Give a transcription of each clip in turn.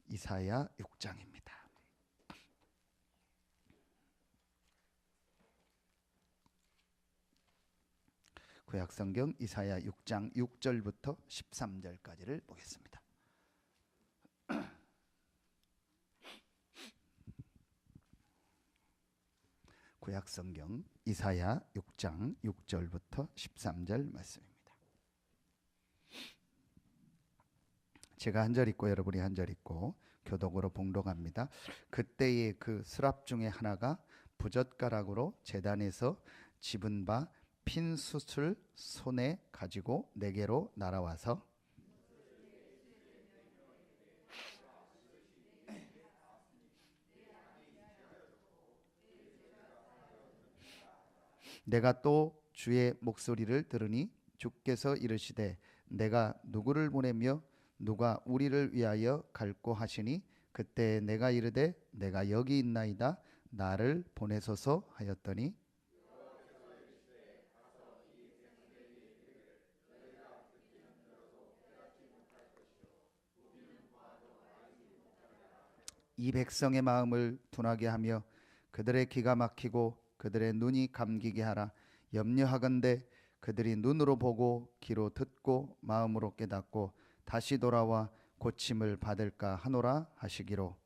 이사야 6장입니다. 구약성경 이사야 6장 6절부터 13절까지를 보겠습니다. 구약성경 이사야 6장 6절부터 13절 말씀입니다. 제가 한 절 읽고 여러분이 한 절 읽고 교독으로 봉독합니다. 그때의 그 스랍 중에 하나가 부젓가락으로 제단에서 집은 바 핀 숯을 손에 가지고 내게로 날아와서 내가 또 주의 목소리를 들으니 주께서 이르시되 내가 누구를 보내며 누가 우리를 위하여 갈고 하시니 그때 내가 이르되 내가 여기 있나이다 나를 보내소서 하였더니 이 백성의 마음을 둔하게 하며 그들의 기가 막히고 그들의 눈이 감기게 하라. 염려하건대 그들이 눈으로 보고 귀로 듣고 마음으로 깨닫고 다시 돌아와 고침을 받을까 하노라 하시기로.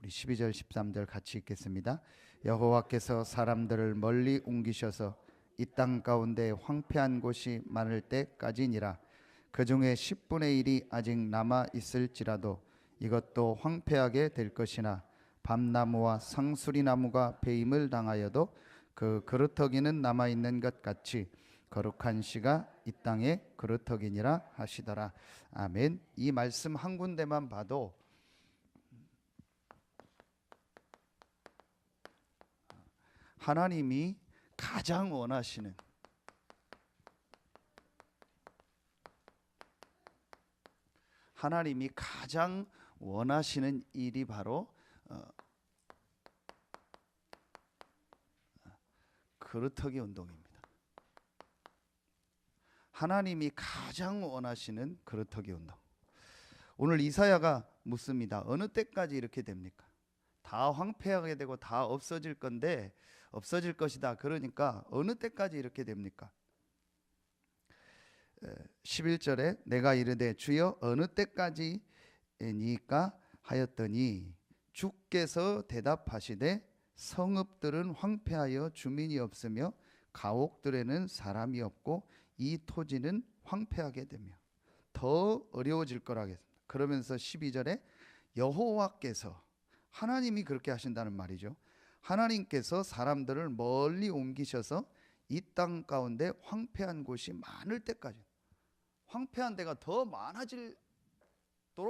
우리 12절 13절 같이 읽겠습니다. 여호와께서 사람들을 멀리 옮기셔서 이 땅 가운데 황폐한 곳이 많을 때까지니라. 그 중에 10분의 1이 아직 남아 있을지라도 이것도 황폐하게 될 것이나 밤나무와 상수리나무가 배임을 당하여도 그 그루터기는 남아 있는 것 같이 거룩한 씨가 이 땅에 그루터기니라 하시더라. 아멘. 이 말씀 한 군데만 봐도 하나님이 가장 원하시는 일이 바로 그루터기 운동입니다. 하나님이 가장 원하시는 그루터기 운동. 오늘 이사야가 묻습니다. 어느 때까지 이렇게 됩니까? 다 황폐하게 되고 다 없어질 건데 없어질 것이다. 그러니까 어느 때까지 이렇게 됩니까? 11절에 내가 이르되 주여 어느 때까지니까 하였더니 주께서 대답하시되 성읍들은 황폐하여 주민이 없으며 가옥들에는 사람이 없고 이 토지는 황폐하게 되며 더 어려워질 거라겠습니다. 그러면서 12절에 여호와께서 하나님이 그렇게 하신다는 말이죠. 하나님께서 사람들을 멀리 옮기셔서 이 땅 가운데 황폐한 곳이 많을 때까지 황폐한 데가 더 많아지도록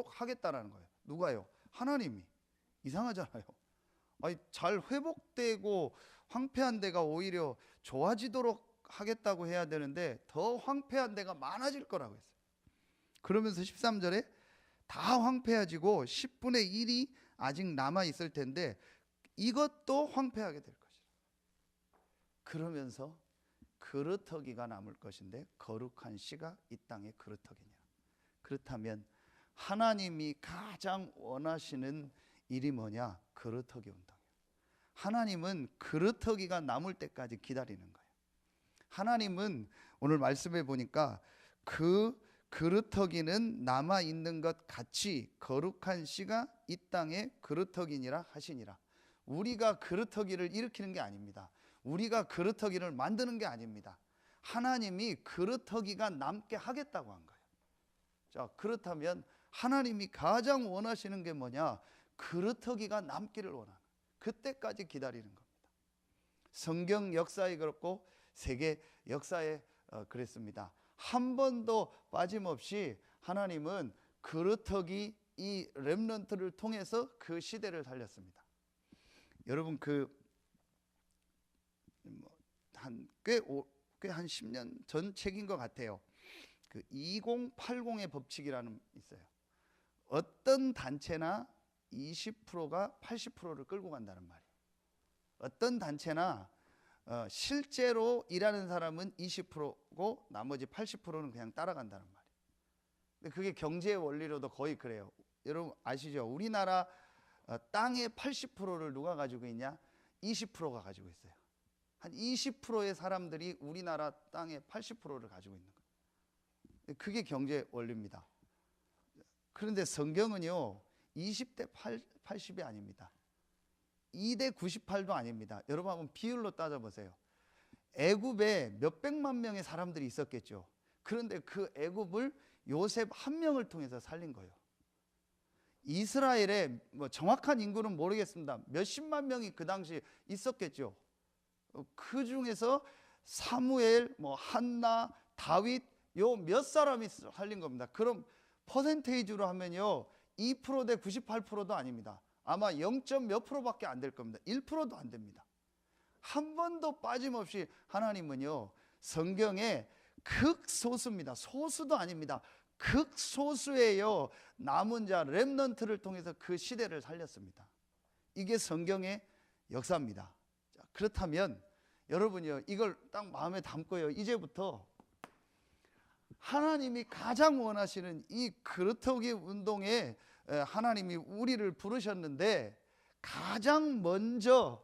하겠다라는 거예요. 누가요? 하나님이. 이상하잖아요. 아니, 잘 회복되고 황폐한 데가 오히려 좋아지도록 하겠다고 해야 되는데 더 황폐한 데가 많아질 거라고 했어요. 그러면서 13절에 다 황폐해지고 10분의 1이 아직 남아 있을 텐데 이것도 황폐하게 될 것이라. 그러면서 그루터기가 남을 것인데 거룩한 씨가 이 땅의 그루터기냐. 그렇다면 하나님이 가장 원하시는 일이 뭐냐? 그루터기 운동이에요. 하나님은 그루터기가 남을 때까지 기다리는 거예요. 하나님은 오늘 말씀해 보니까 그 그루터기는 남아 있는 것 같이 거룩한 씨가 이 땅에 그루터기니라 하시니라. 우리가 그루터기를 일으키는 게 아닙니다. 우리가 그루터기를 만드는 게 아닙니다. 하나님이 그루터기가 남게 하겠다고 한 거예요. 자, 그렇다면 하나님이 가장 원하시는 게 뭐냐? 그루터기가 남기를 원하는, 그때까지 기다리는 겁니다. 성경 역사에 그렇고 세계 역사에 그랬습니다. 한 번도 빠짐없이 하나님은 그루터기 이 렘넌트를 통해서 그 시대를 살렸습니다. 여러분 꽤 한 10년 전 책인 것 같아요. 그 2080의 법칙이라는 있어요. 어떤 단체나 20%가 80%를 끌고 간다는 말이에요. 어떤 단체나 실제로 일하는 사람은 20%고 나머지 80%는 그냥 따라간다는 말이에요. 근데 그게 경제의 원리로도 거의 그래요. 여러분 아시죠? 우리나라 땅의 80%를 누가 가지고 있냐? 20%가 가지고 있어요. 한 20%의 사람들이 우리나라 땅의 80%를 가지고 있는 거예요. 그게 경제 원리입니다. 그런데 성경은요 20대 80이 아닙니다. 2대 98도 아닙니다. 여러분 한번 비율로 따져보세요. 애굽에 몇백만 명의 사람들이 있었겠죠. 그런데 그 애굽을 요셉 한 명을 통해서 살린 거예요. 이스라엘에 뭐 정확한 인구는 모르겠습니다. 몇십만 명이 그 당시 있었겠죠. 그 중에서 사무엘, 뭐 한나, 다윗 요 몇 사람이 살린 겁니다. 그럼 퍼센테이지로 하면요 2% 대 98%도 아닙니다. 아마 0. 몇 프로밖에 안 될 겁니다. 1%도 안 됩니다. 한 번도 빠짐없이 하나님은요 성경에 극소수입니다. 소수도 아닙니다. 극소수예요. 남은 자 렘넌트를 통해서 그 시대를 살렸습니다. 이게 성경의 역사입니다. 자, 그렇다면 여러분이요 이걸 딱 마음에 담고요 이제부터 하나님이 가장 원하시는 이 그루터기 운동에 하나님이 우리를 부르셨는데 가장 먼저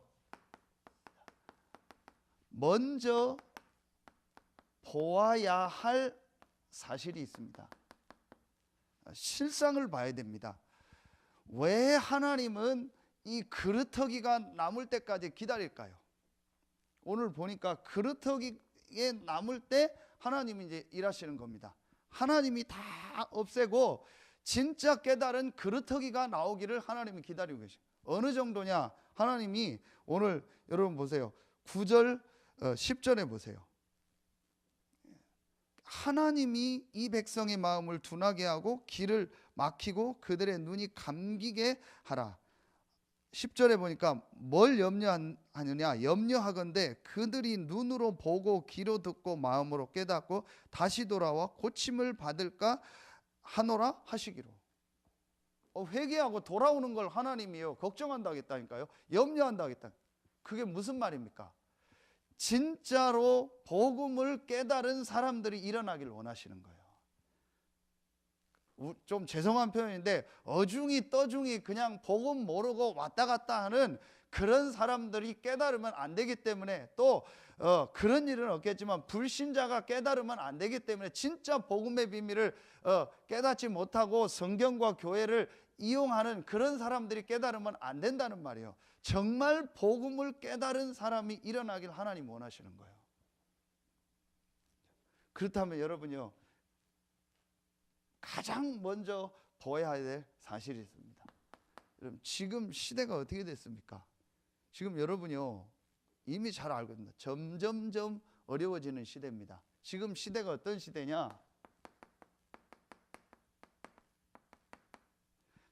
보아야 할 사실이 있습니다. 실상을 봐야 됩니다. 왜 하나님은 이 그루터기가 남을 때까지 기다릴까요? 오늘 보니까 그루터기에 남을 때 하나님이 이제 일하시는 겁니다. 하나님이 다 없애고 진짜 깨달은 그루터기가 나오기를 하나님이 기다리고 계셔요. 어느 정도냐? 하나님이 오늘 여러분 보세요. 9절 10절에 보세요. 하나님이 이 백성의 마음을 둔하게 하고 길을 막히고 그들의 눈이 감기게 하라. 10절에 보니까 뭘 염려하느냐? 염려하건대 그들이 눈으로 보고 귀로 듣고 마음으로 깨닫고 다시 돌아와 고침을 받을까 하노라 하시기로. 회개하고 돌아오는 걸 하나님이요 걱정한다 하겠다니까요. 염려한다 하겠다. 그게 무슨 말입니까? 진짜로 복음을 깨달은 사람들이 일어나길 원하시는 거예요. 좀 죄송한 표현인데 어중이 떠중이 그냥 복음 모르고 왔다 갔다 하는 그런 사람들이 깨달으면 안 되기 때문에 또 그런 일은 없겠지만 불신자가 깨달으면 안 되기 때문에 진짜 복음의 비밀을 깨닫지 못하고 성경과 교회를 이용하는 그런 사람들이 깨달으면 안 된다는 말이에요. 정말 복음을 깨달은 사람이 일어나길 하나님 원하시는 거예요. 그렇다면 여러분요 가장 먼저 보아야 될 사실이 있습니다. 여러분 지금 시대가 어떻게 됐습니까? 지금 여러분요 이미 잘 알고 있습니다. 점점점 어려워지는 시대입니다. 지금 시대가 어떤 시대냐?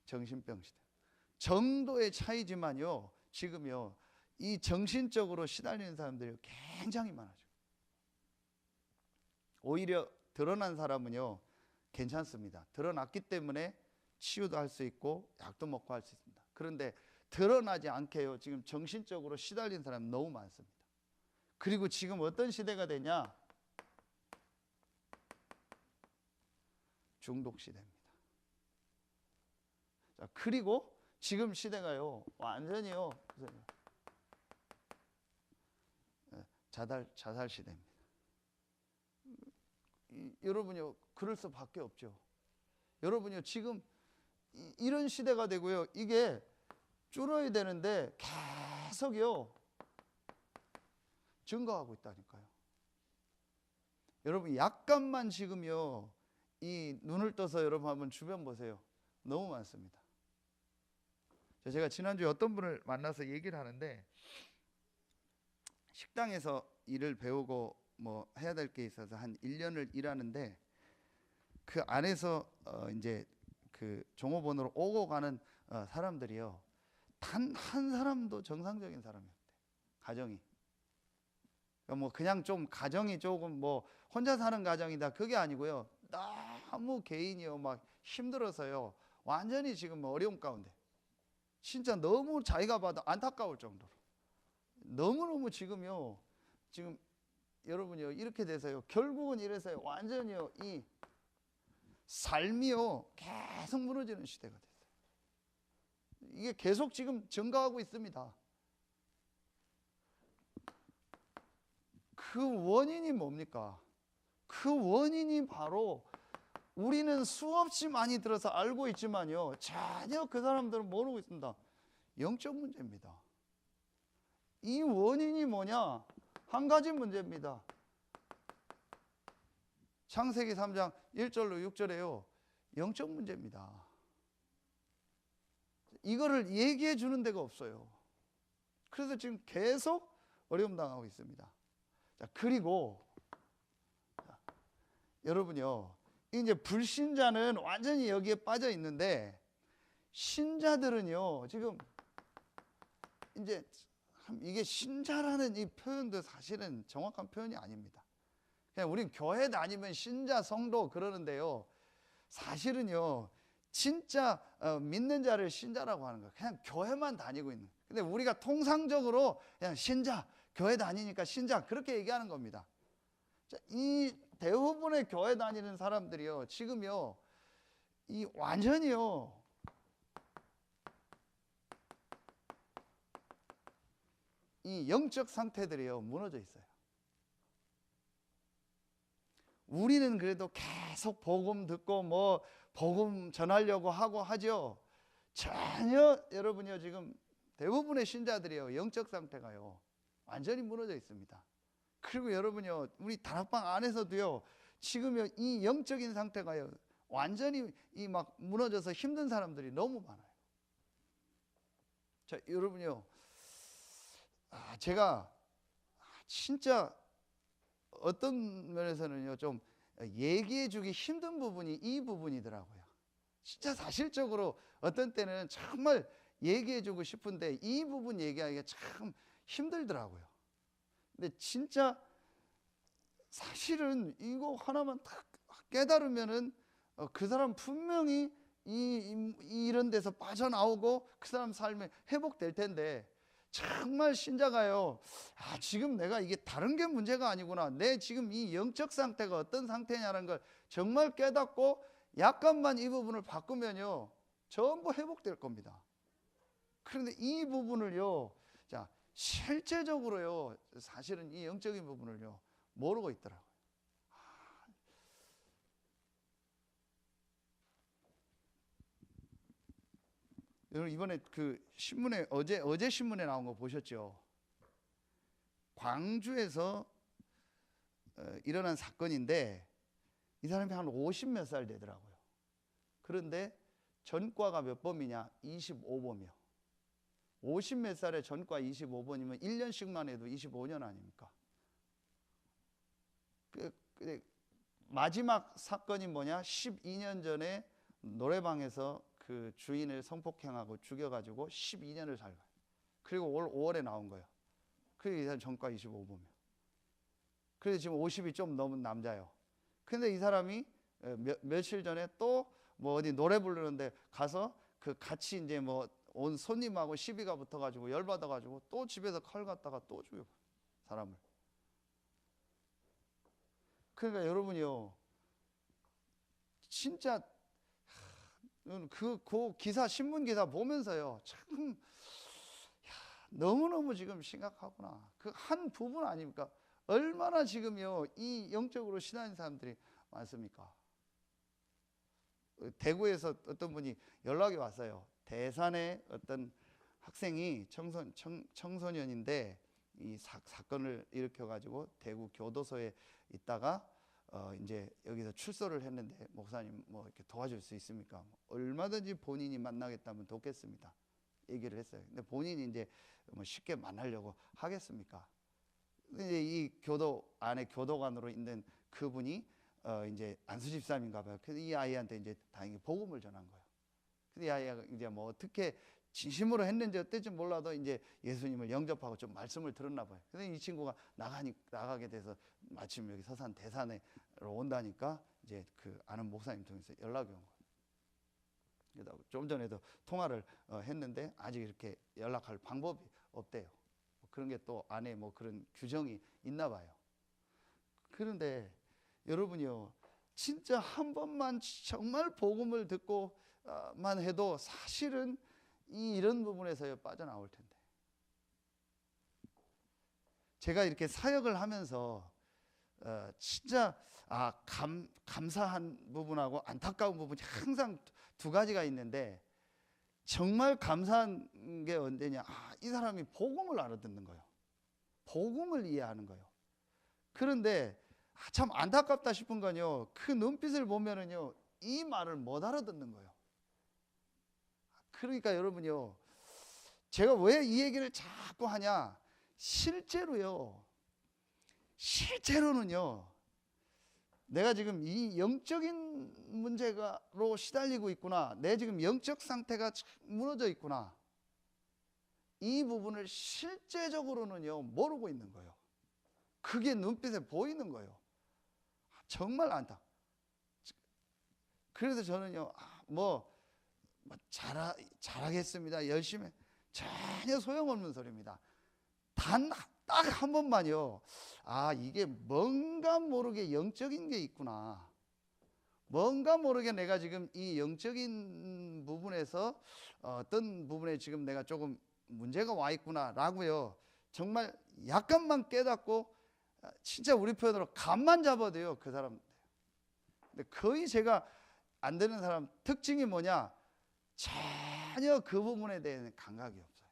정신병 시대. 정도의 차이지만요 지금요 이 정신적으로 시달리는 사람들이 굉장히 많아져. 오히려 드러난 사람은요 괜찮습니다. 드러났기 때문에 치유도 할 수 있고 약도 먹고 할 수 있습니다. 그런데 드러나지 않게요 지금 정신적으로 시달린 사람이 너무 많습니다. 그리고 지금 어떤 시대가 되냐? 중독 시대입니다. 자, 그리고 지금 시대가요 완전히요 자살 시대입니다. 여러분요 그럴 수밖에 없죠. 여러분요 지금 이런 시대가 되고요 이게 줄어야 되는데 계속요 증가하고 있다니까요. 여러분 약간만 지금요 이 눈을 떠서 여러분 한번 주변 보세요. 너무 많습니다. 제가 지난주에 어떤 분을 만나서 얘기를 하는데 식당에서 일을 배우고 뭐 해야 될 게 있어서 한 1년을 일하는데 그 안에서 이제 그 종업원으로 오고 가는 사람들이요 단 한 사람도 정상적인 사람이었대. 가정이 그러니까 뭐 그냥 좀 가정이 조금 뭐 혼자 사는 가정이다 그게 아니고요 너무 개인이요 막 힘들어서요 완전히 지금 뭐 어려움 가운데 진짜 너무 자기가 봐도 안타까울 정도로 너무너무 지금요, 지금 여러분이요, 이렇게 돼서요, 결국은 이래서요, 완전히요, 이 삶이요 계속 무너지는 시대가 됐어요. 이게 계속 지금 증가하고 있습니다. 그 원인이 뭡니까? 그 원인이 바로 우리는 수없이 많이 들어서 알고 있지만요, 전혀 그 사람들은 모르고 있습니다. 영적 문제입니다. 이 원인이 뭐냐? 한 가지 문제입니다. 창세기 3장 1절로 6절에요. 영적 문제입니다. 이거를 얘기해 주는 데가 없어요. 그래서 지금 계속 어려움 당하고 있습니다. 자, 그리고 여러분요, 이제 불신자는 완전히 여기에 빠져 있는데 신자들은요, 지금 이제 이게 신자라는 이 표현도 사실은 정확한 표현이 아닙니다. 그냥 우리 교회 다니면 신자 성도 그러는데요, 사실은요 진짜 믿는 자를 신자라고 하는 거예요. 그냥 교회만 다니고 있는. 근데 우리가 통상적으로 그냥 신자, 교회 다니니까 신자 그렇게 얘기하는 겁니다. 자, 이 대부분의 교회 다니는 사람들이요, 지금요 이 완전히요 이 영적 상태들이요 무너져 있어요. 우리는 그래도 계속 복음 듣고 뭐 복음 전하려고 하고 하죠. 전혀 여러분이요, 지금 대부분의 신자들이요 영적 상태가요 완전히 무너져 있습니다. 그리고 여러분요, 우리 다락방 안에서도요 지금요 이 영적인 상태가요 완전히 이 막 무너져서 힘든 사람들이 너무 많아요. 자, 여러분요, 제가 진짜 어떤 면에서는요 좀 얘기해 주기 힘든 부분이 이 부분이더라고요. 진짜 사실적으로 어떤 때는 정말 얘기해 주고 싶은데 이 부분 얘기하기가 참 힘들더라고요. 근데 진짜 사실은 이거 하나만 딱 깨달으면은 그 사람 분명히 이런 데서 빠져나오고 그 사람 삶에 회복될 텐데, 정말 신자가요, 지금 내가 이게 다른 게 문제가 아니구나, 내 지금 이 영적 상태가 어떤 상태냐는 걸 정말 깨닫고 약간만 이 부분을 바꾸면요 전부 회복될 겁니다. 그런데 이 부분을요, 자 실제적으로요 사실은 이 영적인 부분을요 모르고 있더라고요. 여러분 이번에 그 신문에 어제 신문에 나온 거 보셨죠? 광주에서 일어난 사건인데 이 사람이 한 50 몇 살 되더라고요. 그런데 전과가 몇 범이냐? 25범이요. 50 몇 살에 전과 25번이면 1년씩만 해도 25년 아닙니까? 마지막 사건이 뭐냐? 12년 전에 노래방에서 그 주인을 성폭행하고 죽여가지고 12년을 살고, 그리고 올 5월에 나온 거예요. 그리고 이 사람 전과 25범이요. 그래서 지금 50이 좀 넘은 남자예요. 근데 이 사람이 며칠 전에 또 뭐 어디 노래 부르는데 가서 그 같이 이제 뭐 온 손님하고 시비가 붙어가지고 열받아가지고 또 집에서 칼 갖다가 또 죽여 사람을. 그러니까 여러분이요, 진짜 그 기사, 신문 기사 보면서요 참 너무너무 지금 심각하구나. 그 한 부분 아닙니까? 얼마나 지금요 이 영적으로 신앙인 사람들이 많습니까? 대구에서 어떤 분이 연락이 왔어요. 대산의 어떤 학생이 청소년인데 이 사건을 일으켜가지고 대구 교도소에 있다가 이제 여기서 출소를 했는데, 목사님 뭐 이렇게 도와줄 수 있습니까? 얼마든지 본인이 만나겠다면 돕겠습니다, 얘기를 했어요. 근데 본인이 이제 뭐 쉽게 만나려고 하겠습니까? 근데 이 교도 안에 교도관으로 있는 그분이 이제 안수 집사님인가 봐요. 그래서 이 아이한테 이제 다행히 복음을 전한 거예요. 근데 이 아이가 이제 뭐 어떻게 진심으로 했는지 어떨지 몰라도 이제 예수님을 영접하고 좀 말씀을 들었나 봐요. 근데 이 친구가 나가게 돼서 마침 여기 서산 대산에 온다니까 이제 그 아는 목사님 통해서 연락이 온 거예요. 좀 전에도 통화를 했는데 아직 이렇게 연락할 방법이 없대요. 그런 게 또 안에 뭐 그런 규정이 있나 봐요. 그런데 여러분이요, 진짜 한 번만 정말 복음을 듣고만 해도 사실은 이런 부분에서 빠져나올 텐데, 제가 이렇게 사역을 하면서 진짜 감사한 부분하고 안타까운 부분이 항상 두 가지가 있는데, 정말 감사한 게 언제냐, 이 사람이 복음을 알아듣는 거예요. 복음을 이해하는 거예요. 그런데 참 안타깝다 싶은 건요, 그 눈빛을 보면은요, 이 말을 못 알아듣는 거예요. 그러니까 여러분요, 제가 왜 이 얘기를 자꾸 하냐, 실제로는요, 내가 지금 이 영적인 문제로 시달리고 있구나, 내 지금 영적 상태가 무너져 있구나, 이 부분을 실제적으로는요 모르고 있는 거예요. 그게 눈빛에 보이는 거예요. 정말 안타. 그래서 저는요, 잘하겠습니다, 열심히, 전혀 소용없는 소리입니다. 단 딱 한 번만요, 이게 뭔가 모르게 영적인 게 있구나, 뭔가 모르게 내가 지금 이 영적인 부분에서 어떤 부분에 지금 내가 조금 문제가 와 있구나 라고요, 정말 약간만 깨닫고, 진짜 우리 표현으로 감만 잡아도요 그 사람. 근데 거의 제가 안 되는 사람 특징이 뭐냐, 전혀 그 부분에 대해서는 감각이 없어요.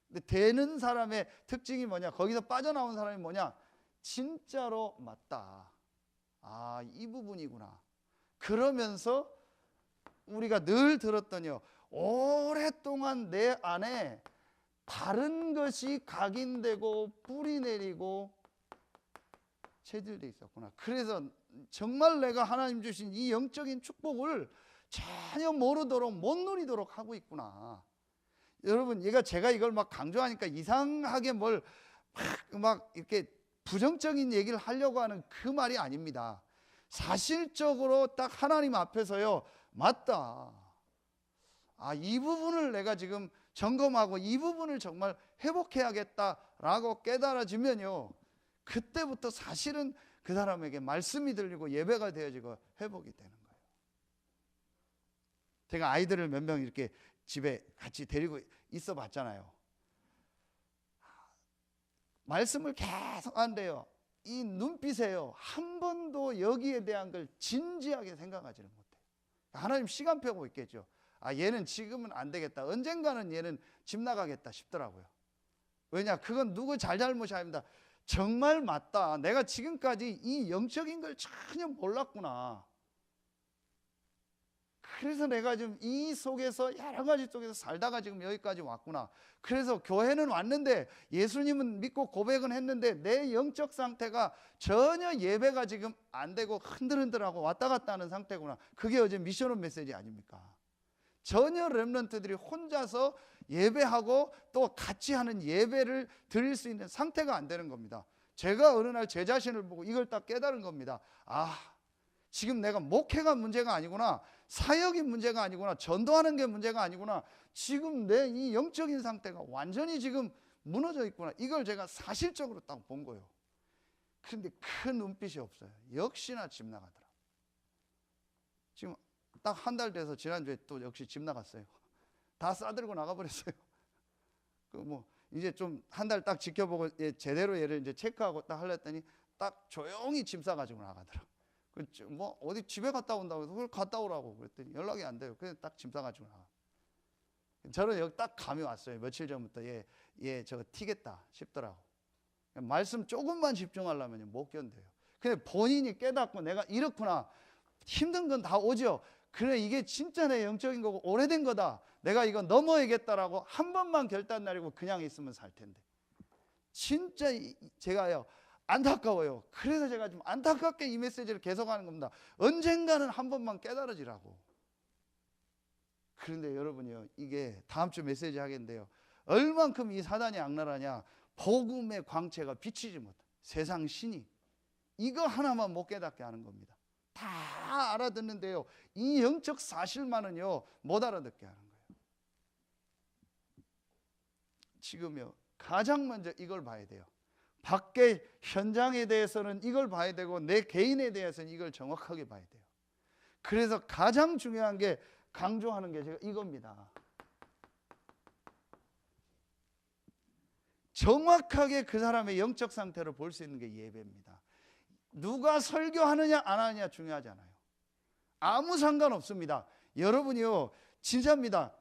근데 되는 사람의 특징이 뭐냐, 거기서 빠져나온 사람이 뭐냐, 진짜로 맞다, 이 부분이구나. 그러면서 우리가 늘 들었더니요, 오랫동안 내 안에 다른 것이 각인되고 뿌리 내리고 체질돼 있었구나. 그래서 정말 내가 하나님 주신 이 영적인 축복을 전혀 모르도록, 못 누리도록 하고 있구나. 여러분, 제가 이걸 막 강조하니까 이상하게 막 이렇게 부정적인 얘기를 하려고 하는 그 말이 아닙니다. 사실적으로 딱 하나님 앞에서요, 맞다, 이 부분을 내가 지금 점검하고 이 부분을 정말 회복해야겠다라고 깨달아지면요, 그때부터 사실은 그 사람에게 말씀이 들리고 예배가 되어지고 회복이 되는 거예요. 제가 아이들을 몇 명 이렇게 집에 같이 데리고 있어 봤잖아요. 말씀을 계속 한대요. 이 눈빛에요, 한 번도 여기에 대한 걸 진지하게 생각하지는 못해요. 하나님 시간표가 있겠죠. 얘는 지금은 안 되겠다, 언젠가는 얘는 집 나가겠다 싶더라고요. 왜냐, 그건 누구 잘잘못이 아닙니다. 정말 맞다, 내가 지금까지 이 영적인 걸 전혀 몰랐구나. 그래서 내가 지금 이 속에서, 여러 가지 속에서 살다가 지금 여기까지 왔구나. 그래서 교회는 왔는데, 예수님은 믿고 고백은 했는데, 내 영적 상태가 전혀 예배가 지금 안 되고 흔들흔들하고 왔다 갔다 하는 상태구나. 그게 어제 미션홈 메시지 아닙니까? 전혀 렘넌트들이 혼자서 예배하고 또 같이 하는 예배를 드릴 수 있는 상태가 안 되는 겁니다. 제가 어느 날 제 자신을 보고 이걸 딱 깨달은 겁니다. 지금 내가 목회가 문제가 아니구나, 사역이 문제가 아니구나, 전도하는 게 문제가 아니구나, 지금 내 이 영적인 상태가 완전히 지금 무너져 있구나. 이걸 제가 사실적으로 딱 본 거예요. 그런데 큰 눈빛이 없어요. 역시나 집 나가더라. 지금 딱 한 달 돼서 지난주에 또 역시 집 나갔어요. 다 싸들고 나가버렸어요. 이제 좀 한 달 딱 지켜보고 제대로 얘를 이제 체크하고 딱 하려더니 딱 조용히 짐 싸가지고 나가더라. 어디 집에 갔다 온다고 해서 그걸 갔다 오라고 그랬더니 연락이 안 돼요. 그래서 딱 짐 싸가지고 나가. 저는 여기 딱 감이 왔어요. 며칠 전부터 얘 저거 튀겠다 싶더라고. 말씀 조금만 집중하려면 못 견뎌요. 근데 본인이 깨닫고 내가 이렇구나, 힘든 건 다 오죠. 그래, 이게 진짜 내 영적인 거고 오래된 거다, 내가 이거 넘어야겠다라고 한 번만 결단 내리고 그냥 있으면 살 텐데, 진짜 제가요 안타까워요. 그래서 제가 좀 안타깝게 이 메시지를 계속하는 겁니다. 언젠가는 한 번만 깨달아지라고. 그런데 여러분이요, 이게 다음 주 메시지 하겠는데요, 얼만큼 이 사단이 악랄하냐, 복음의 광채가 비치지 못해 세상 신이 이거 하나만 못 깨닫게 하는 겁니다. 다 알아듣는데요, 이 영적 사실만은요 못 알아듣게 하는 거예요. 지금요 가장 먼저 이걸 봐야 돼요. 밖에 현장에 대해서는 이걸 봐야 되고 내 개인에 대해서는 이걸 정확하게 봐야 돼요. 그래서 가장 중요한 게, 강조하는 게 제가 이겁니다. 정확하게 그 사람의 영적 상태를 볼 수 있는 게 예배입니다. 누가 설교하느냐 안 하느냐 중요하지 않아요. 아무 상관없습니다. 여러분이요 진짜입니다.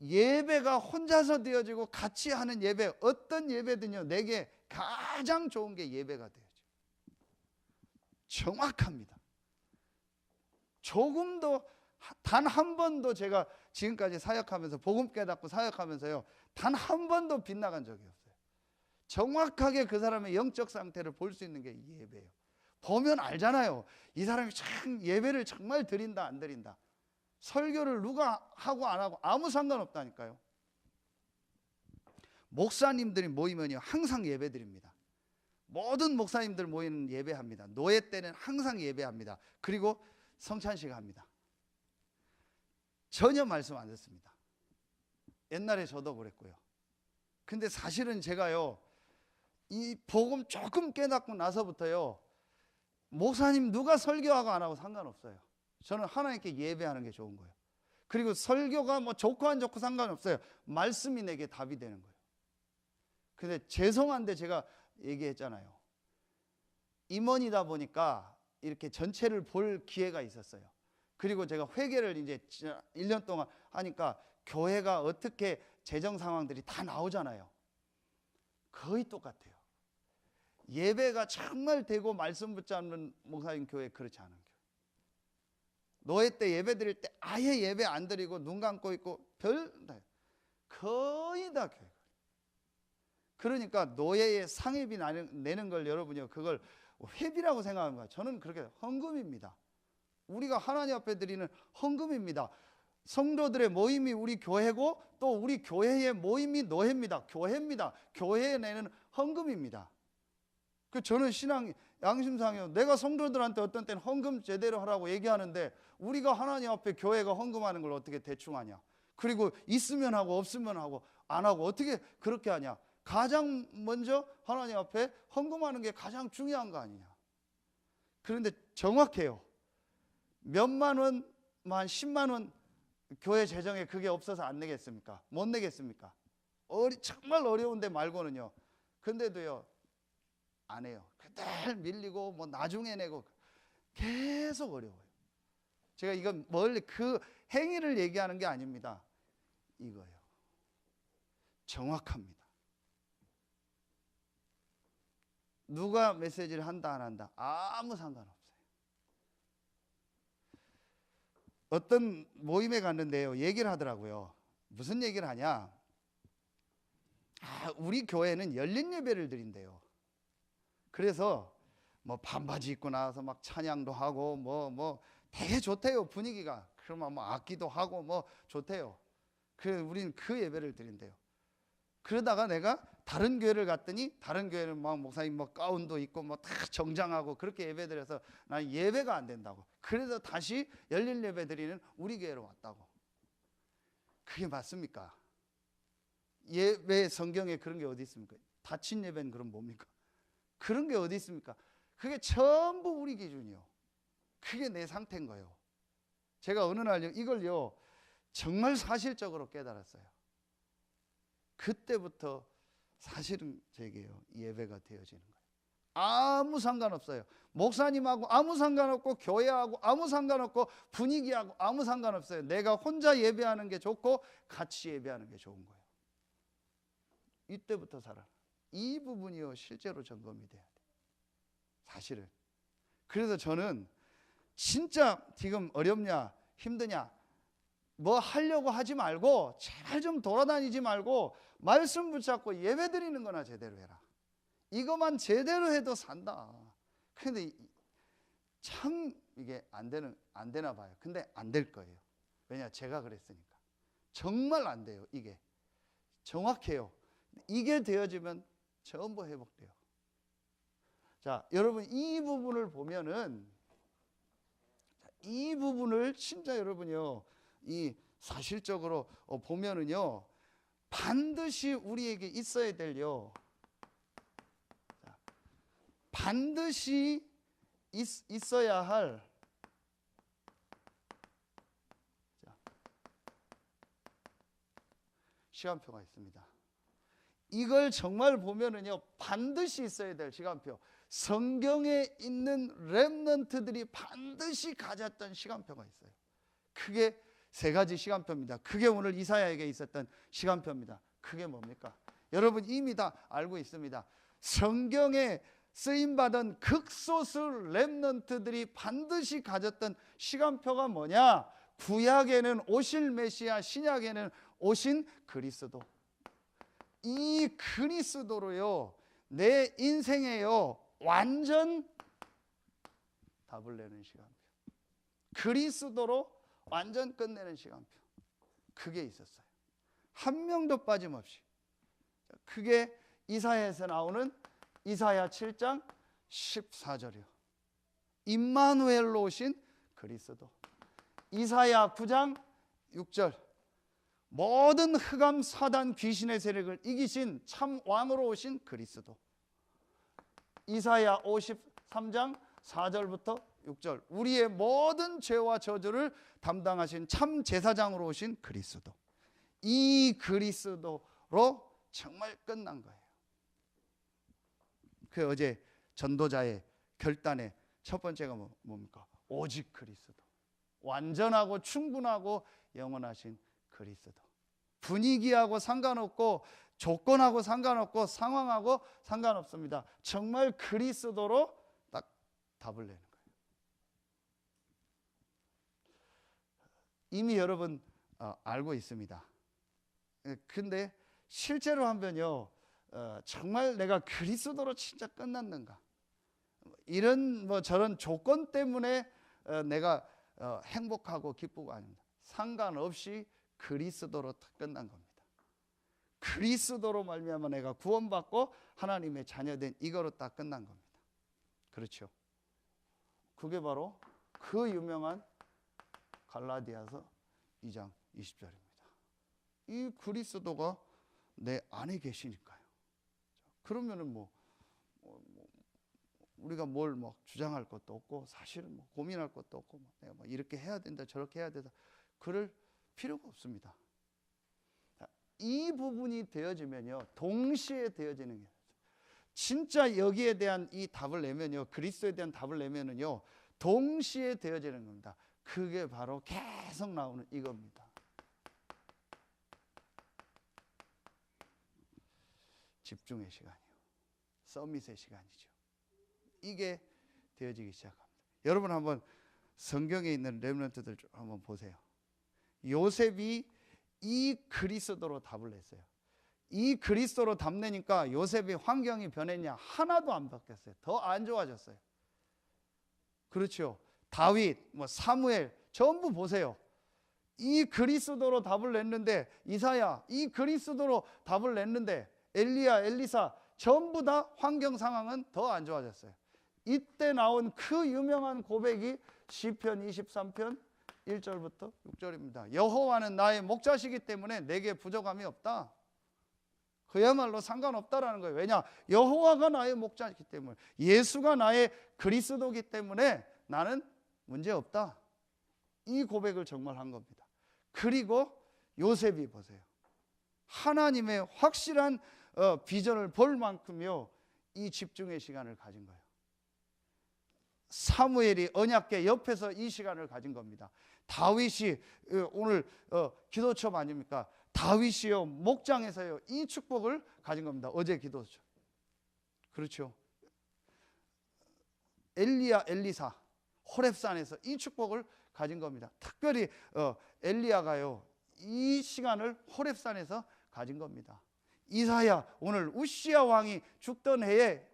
예배가 혼자서 되어지고 같이 하는 예배, 어떤 예배든요 내게 가장 좋은 게 예배가 되어져요. 정확합니다. 조금도, 단 한 번도 제가 지금까지 사역하면서, 복음 깨닫고 사역하면서요 단 한 번도 빗나간 적이 없어요. 정확하게 그 사람의 영적 상태를 볼 수 있는 게 예배예요. 보면 알잖아요. 이 사람이 참 예배를 정말 드린다 안 드린다. 설교를 누가 하고 안 하고 아무 상관없다니까요. 목사님들이 모이면요 항상 예배 드립니다. 모든 목사님들 모이는 예배합니다. 노예 때는 항상 예배합니다. 그리고 성찬식 합니다. 전혀 말씀 안 듣습니다. 옛날에 저도 그랬고요. 근데 사실은 제가요 이 복음 조금 깨닫고 나서부터요 목사님 누가 설교하고 안 하고 상관없어요. 저는 하나님께 예배하는 게 좋은 거예요. 그리고 설교가 뭐 좋고 안 좋고 상관없어요. 말씀이 내게 답이 되는 거예요. 근데 죄송한데 제가 얘기했잖아요. 임원이다 보니까 이렇게 전체를 볼 기회가 있었어요. 그리고 제가 회계를 이제 1년 동안 하니까 교회가 어떻게 재정 상황들이 다 나오잖아요. 거의 똑같아요. 예배가 정말 되고 말씀 붙잡는 목사님 교회, 그렇지 않은 교회. 노예 때 예배 드릴 때 아예 예배 안 드리고 눈 감고 있고 거의 다 교회. 그러니까 노예의 상회비 내는 걸 여러분이 그걸 회비라고 생각하는 거예요. 저는 그렇게 헌금입니다. 우리가 하나님 앞에 드리는 헌금입니다. 성도들의 모임이 우리 교회고 또 우리 교회의 모임이 노예입니다. 교회입니다. 교회에 내는 헌금입니다. 그 저는 신앙 양심상이요. 내가 성도들한테 어떤 때는 헌금 제대로 하라고 얘기하는데 우리가 하나님 앞에 교회가 헌금하는 걸 어떻게 대충 하냐? 그리고 있으면 하고 없으면 하고 안 하고 어떻게 그렇게 하냐? 가장 먼저 하나님 앞에 헌금하는 게 가장 중요한 거 아니냐? 그런데 정확해요. 몇만 원, 한 10만 원 교회 재정에 그게 없어서 안 내겠습니까? 못 내겠습니까? 정말 어려운데 말고는요. 근데도요 안 해요. 그날 밀리고 뭐 나중에 내고 계속 어려워요. 제가 이건 멀리 그 행위를 얘기하는 게 아닙니다. 이거예요. 정확합니다. 누가 메시지를 한다 안 한다 아무 상관없어요. 어떤 모임에 갔는데요 얘기를 하더라고요. 무슨 얘기를 하냐? 우리 교회는 열린 예배를 드린대요. 그래서 뭐 반바지 입고 나와서 막 찬양도 하고 뭐 되게 좋대요. 분위기가. 그러면 뭐 악기도 하고 뭐 좋대요. 그래서 우리는 그 예배를 드린대요. 그러다가 내가 다른 교회를 갔더니 다른 교회는 막 목사님 뭐 가운도 입고 뭐 다 정장하고 그렇게 예배 드려서 난 예배가 안 된다고. 그래서 다시 열린 예배 드리는 우리 교회로 왔다고. 그게 맞습니까? 예배 성경에 그런 게 어디 있습니까? 닫힌 예배는 그럼 뭡니까? 그런 게 어디 있습니까? 그게 전부 우리 기준이요. 그게 내 상태인 거예요. 제가 어느 날 이걸요 정말 사실적으로 깨달았어요. 그때부터 사실은 제게요 예배가 되어지는 거예요. 아무 상관없어요. 목사님하고 아무 상관없고 교회하고 아무 상관없고 분위기하고 아무 상관없어요. 내가 혼자 예배하는 게 좋고 같이 예배하는 게 좋은 거예요. 이때부터 살아. 이 부분이요 실제로 점검이 돼야 돼요. 사실은. 그래서 저는 진짜 지금 어렵냐 힘드냐 뭐 하려고 하지 말고 제발 좀 돌아다니지 말고 말씀 붙잡고 예배 드리는 거나 제대로 해라. 이것만 제대로 해도 산다. 그런데 참 이게 안 되나 봐요. 근데 안 될 거예요. 왜냐 제가 그랬으니까. 정말 안 돼요. 이게 정확해요. 이게 되어지면 전부 회복돼요. 자, 여러분 이 부분을 보면은 이 부분을 진짜 여러분요, 이 사실적으로 보면은요, 반드시 우리에게 있어야 될요, 반드시 있어야 할 시간표가 있습니다. 이걸 정말 보면은요, 반드시 있어야 될 시간표, 성경에 있는 렘넌트들이 반드시 가졌던 시간표가 있어요. 크게 세 가지 시간표입니다. 그게 오늘 이사야에게 있었던 시간표입니다. 그게 뭡니까? 여러분 이미 다 알고 있습니다. 성경에 쓰임받은 극소수 렘넌트들이 반드시 가졌던 시간표가 뭐냐? 구약에는 오실 메시아, 신약에는 오신 그리스도. 이 그리스도로요, 내 인생에요, 완전 답을 내는 시간표, 그리스도로 완전 끝내는 시간표, 그게 있었어요. 한 명도 빠짐없이. 그게 이사야에서 나오는 이사야 7장 14절이요. 임마누엘로 오신 그리스도. 이사야 9장 6절. 모든 흑암 사단 귀신의 세력을 이기신 참 왕으로 오신 그리스도. 이사야 53장 4절부터 6절. 우리의 모든 죄와 저주를 담당하신 참 제사장으로 오신 그리스도. 이 그리스도로 정말 끝난 거예요. 그 어제 전도자의 결단의 첫 번째가 뭡니까? 오직 그리스도. 완전하고 충분하고 영원하신 그리스도. 분위기하고 상관없고 조건하고 상관없고 상황하고 상관없습니다. 정말 그리스도로 딱 답을 내는 거예요. 이미 여러분 알고 있습니다. 근데 실제로 하면요, 정말 내가 그리스도로 진짜 끝났는가, 이런 저런 조건 때문에 내가 행복하고 기쁘고 아닙니다. 상관없이 그리스도로 끝난 겁니다. 그리스도로 말미암아 내가 구원받고 하나님의 자녀된 이거로 딱 끝난 겁니다. 그렇죠? 그게 바로 그 유명한 갈라디아서 2장 20절입니다. 이 그리스도가 내 안에 계시니까요. 그러면은 우리가 뭘 주장할 것도 없고, 사실은 고민할 것도 없고, 내가 이렇게 해야 된다, 저렇게 해야 된다, 그럴 필요가 없습니다. 이 부분이 되어지면요, 동시에 되어지는 게, 진짜 여기에 대한 이 답을 내면요, 그리스도에 대한 답을 내면은요, 동시에 되어지는 겁니다. 그게 바로 계속 나오는 이겁니다. 집중의 시간이요, 서밋의 시간이죠. 이게 되어지기 시작합니다. 여러분 한번 성경에 있는 렘넌트들 한번 보세요. 요셉이 이 그리스도로 답을 냈어요. 이 그리스도로 답 내니까 요셉의 환경이 변했냐? 하나도 안 바뀌었어요. 더 안 좋아졌어요. 그렇죠. 다윗, 사무엘 전부 보세요. 이 그리스도로 답을 냈는데, 이사야 이 그리스도로 답을 냈는데, 엘리야, 엘리사 전부 다 환경 상황은 더 안 좋아졌어요. 이때 나온 그 유명한 고백이 시편 23편 1절부터 6절입니다. 여호와는 나의 목자시기 때문에 내게 부족함이 없다. 그야말로 상관없다라는 거예요. 왜냐? 여호와가 나의 목자이기 때문에, 예수가 나의 그리스도이기 때문에 나는 문제없다. 이 고백을 정말 한 겁니다. 그리고 요셉이 보세요. 하나님의 확실한 비전을 볼 만큼요, 이 집중의 시간을 가진 거예요. 사무엘이 언약궤 옆에서 이 시간을 가진 겁니다. 다윗이 오늘 기도첩 아닙니까? 다윗이요, 목장에서요, 이 축복을 가진 겁니다. 어제 기도죠. 그렇죠. 엘리야, 엘리사 호렙산에서 이 축복을 가진 겁니다. 특별히 엘리야가요, 이 시간을 호렙산에서 가진 겁니다. 이사야, 오늘 우시야 왕이 죽던 해에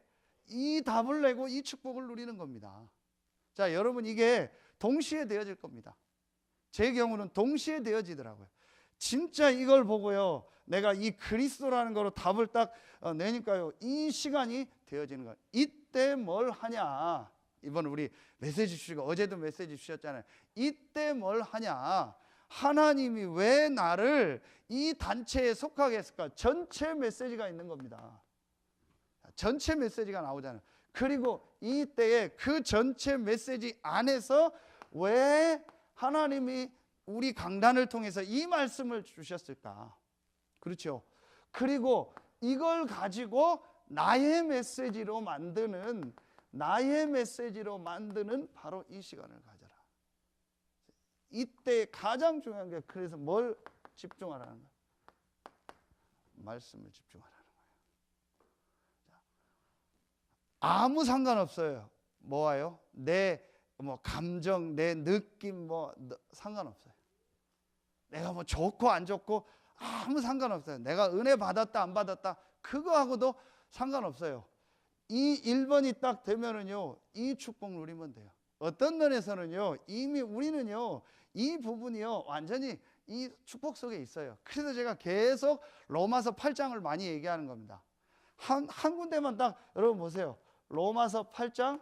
이 답을 내고 이 축복을 누리는 겁니다. 자, 여러분 이게 동시에 되어질 겁니다. 제 경우는 동시에 되어지더라고요. 진짜 이걸 보고요, 내가 이 그리스도라는 거로 답을 딱 내니까요, 이 시간이 되어지는 거예요. 이때 뭘 하냐? 이번 우리 메시지 주시고 어제도 메시지 주셨잖아요. 이때 뭘 하냐? 하나님이 왜 나를 이 단체에 속하게 했을까? 전체 메시지가 있는 겁니다. 전체 메시지가 나오잖아요. 그리고 이때에 그 전체 메시지 안에서 왜 하나님이 우리 강단을 통해서 이 말씀을 주셨을까? 그렇죠. 그리고 이걸 가지고 나의 메시지로 만드는 바로 이 시간을 가져라. 이때 가장 중요한 게, 그래서 뭘 집중하라는 거예요? 말씀을 집중하라는 거예요. 아무 상관없어요. 뭐와요? 내 감정, 내 느낌 상관없어요. 내가 좋고 안 좋고 아무 상관없어요. 내가 은혜 받았다 안 받았다 그거하고도 상관없어요. 이 1번이 딱 되면은요, 이 축복 누리면 돼요. 어떤 면에서는요, 이미 우리는요, 이 부분이요, 완전히 이 축복 속에 있어요. 그래서 제가 계속 로마서 8장을 많이 얘기하는 겁니다. 한 군데만 딱 여러분 보세요. 로마서 8장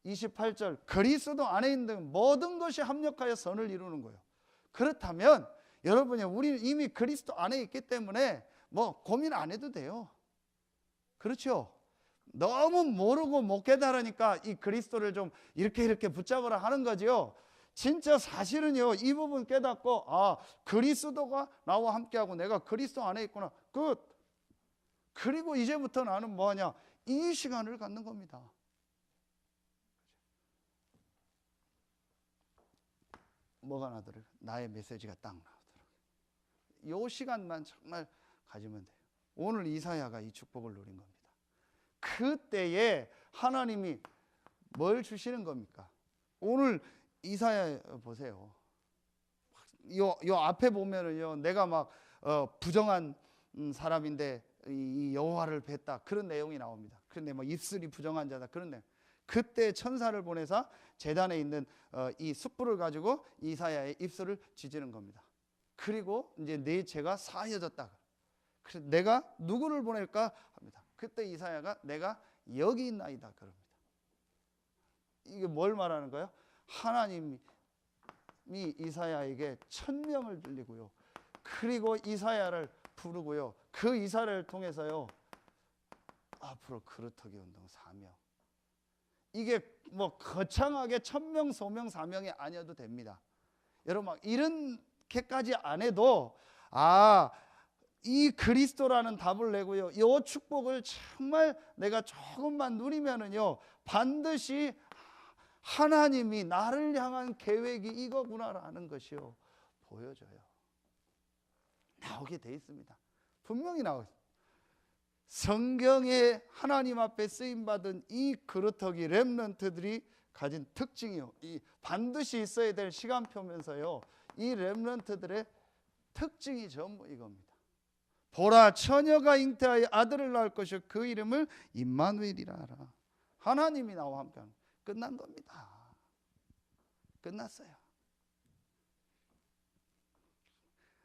28절, 그리스도 안에 있는 모든 것이 합력하여 선을 이루는 거예요. 그렇다면 여러분이, 우리는 이미 그리스도 안에 있기 때문에 고민 안 해도 돼요. 그렇죠? 너무 모르고 못 깨달으니까 이 그리스도를 좀 이렇게 붙잡으라 하는 거지요. 진짜 사실은요, 이 부분 깨닫고, 그리스도가 나와 함께하고 내가 그리스도 안에 있구나, 끝. 그리고 이제부터 나는 뭐하냐, 이 시간을 갖는 겁니다. 뭐가 나더라고요? 나의 메시지가 딱 나오더라고요. 이 시간만 정말 가지면 돼요. 오늘 이사야가 이 축복을 누린 겁니다. 그때에 하나님이 뭘 주시는 겁니까? 오늘 이사야 보세요. 요 앞에 보면은요, 내가 부정한 사람인데 이 여호와를 뵀다, 그런 내용이 나옵니다. 그런데 입술이 부정한 자다, 그런 내용. 그때 천사를 보내서 제단에 있는 이 숯불을 가지고 이사야의 입술을 지지는 겁니다. 그리고 이제 내 죄가 사해졌다. 그래서 내가 누구를 보낼까 합니다. 그때 이사야가 내가 여기 있나이다 그럽니다. 이게 뭘 말하는 거예요? 하나님이 이사야에게 천명을 들리고요, 그리고 이사야를 부르고요, 그 이사야를 통해서요, 앞으로 그루터기 운동 사명, 이게 거창하게 천명 소명 사명이 아니어도 됩니다. 여러분 이렇게까지 안 해도 이 그리스도라는 답을 내고요, 이 축복을 정말 내가 조금만 누리면은요, 반드시 하나님이 나를 향한 계획이 이거구나라는 것이요, 보여져요. 나오게 돼 있습니다. 분명히 나오고 있습니다. 성경에 하나님 앞에 쓰임받은 이 그루터기 렘넌트들이 가진 특징이요, 이 반드시 있어야 될 시간표면서요, 이 렘넌트들의 특징이 전부 이겁니다. 보라, 처녀가 잉태하여 아들을 낳을 것이요, 그 이름을 임마누엘이라 하라. 하나님이 나와 함께하는, 끝난 겁니다. 끝났어요.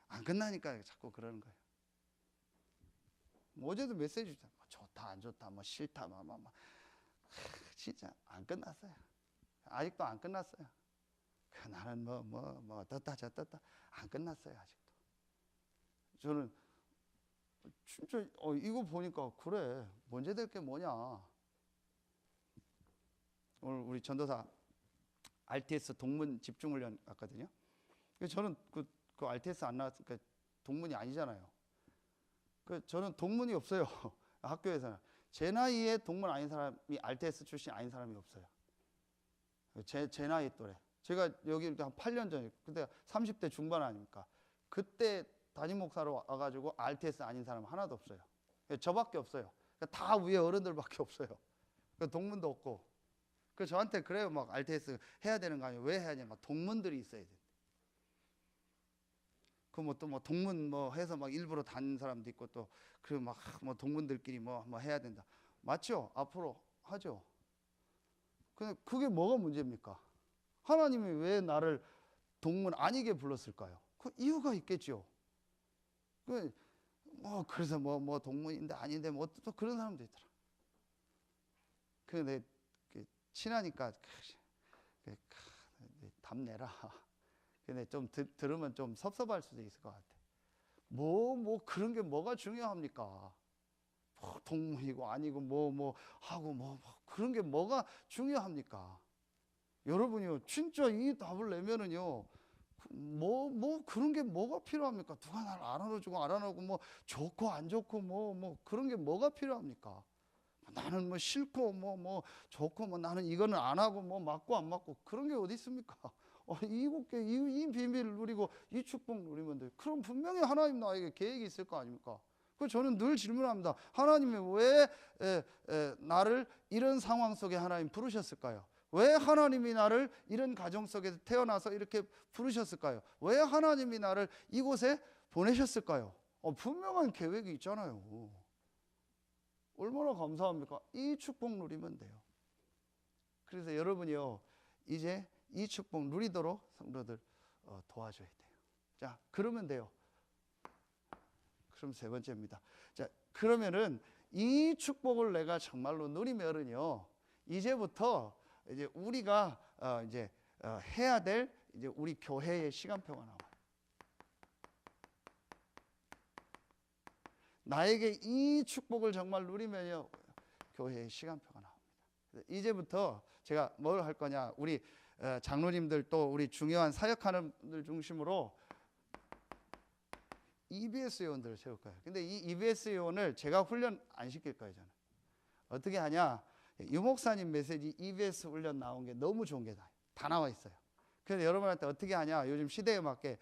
안 끝나니까 자꾸 그러는 거예요. 어제도 메시지 줬잖아요. 좋다 안 좋다 싫다 진짜 안 끝났어요. 아직도 안 끝났어요. 나는 어떻다 저떻다 안 끝났어요. 아직도. 저는 진짜 이거 보니까 그래, 문제 될 게 뭐냐. 오늘 우리 전도사 RTS 동문 집중훈련 갔거든요. 저는 그 RTS 안 나왔으니까 동문이 아니잖아요. 저는 동문이 없어요. 학교에서는 제 나이에 동문 아닌 사람이, RTS 출신 아닌 사람이 없어요. 제 나이 또래. 제가 여기 한 8년 전에, 그때 30대 중반 아닙니까? 그때 담임 목사로 와가지고 RTS 아닌 사람 하나도 없어요. 저밖에 없어요. 다 위에 어른들밖에 없어요. 동문도 없고. 저한테 그래요. RTS 해야 되는 거 아니에요? 왜 해야 되냐? 동문들이 있어야 돼. 또 동문 해서 일부러 다니는 사람도 있고, 또 동문들끼리 해야 된다. 맞죠? 앞으로 하죠. 근데 그게 뭐가 문제입니까? 하나님이 왜 나를 동문 아니게 불렀을까요? 그 이유가 있겠죠. 그래서 동문인데 아닌데 또 그런 사람도 있더라. 근데 친하니까 답 내라. 근데 좀 들으면 좀 섭섭할 수도 있을 것 같아. 뭐 그런 게 뭐가 중요합니까? 뭐 동문이고 아니고 뭐 하고 뭐 그런 게 뭐가 중요합니까? 여러분이요, 진짜 이 답을 내면은요, 뭐 그런 게 뭐가 필요합니까? 누가 나를 알아주고 안 알아주고 뭐 좋고 안 좋고 뭐 그런 게 뭐가 필요합니까? 나는 뭐 싫고 뭐 좋고 뭐 나는 이거는 안 하고 뭐 맞고 안 맞고 그런 게 어디 있습니까? 이 비밀을 누리고 이 축복 누리면 돼. 그럼 분명히 하나님 나에게 계획이 있을 거 아닙니까? 그 저는 늘 질문합니다. 하나님이 왜 나를 이런 상황 속에 하나님 부르셨을까요? 왜 하나님이 나를 이런 가정 속에서 태어나서 이렇게 부르셨을까요? 왜 하나님이 나를 이곳에 보내셨을까요? 분명한 계획이 있잖아요. 얼마나 감사합니까? 이 축복 누리면 돼요. 그래서 여러분이요, 이제 이 축복 누리도록 성도들 도와줘야 돼요. 자, 그러면 돼요. 그럼 세 번째입니다. 자, 그러면은 이 축복을 내가 정말로 누리면은요, 이제부터 이제 우리가 해야 될 이제 우리 교회의 시간표가 나와요. 나에게 이 축복을 정말 누리면요, 교회의 시간표가 나옵니다. 이제부터 제가 뭘 할 거냐, 우리 장로님들 또 우리 중요한 사역하는 분들 중심으로 EBS 요원들을 세울 거예요. 근데 이 EBS 요원을 제가 훈련 안 시킬 거예요. 저는 어떻게 하냐, 유목사님 메시지 EBS 훈련 나온 게 너무 좋은 게 다 나와 있어요. 그래서 여러분한테 어떻게 하냐, 요즘 시대에 맞게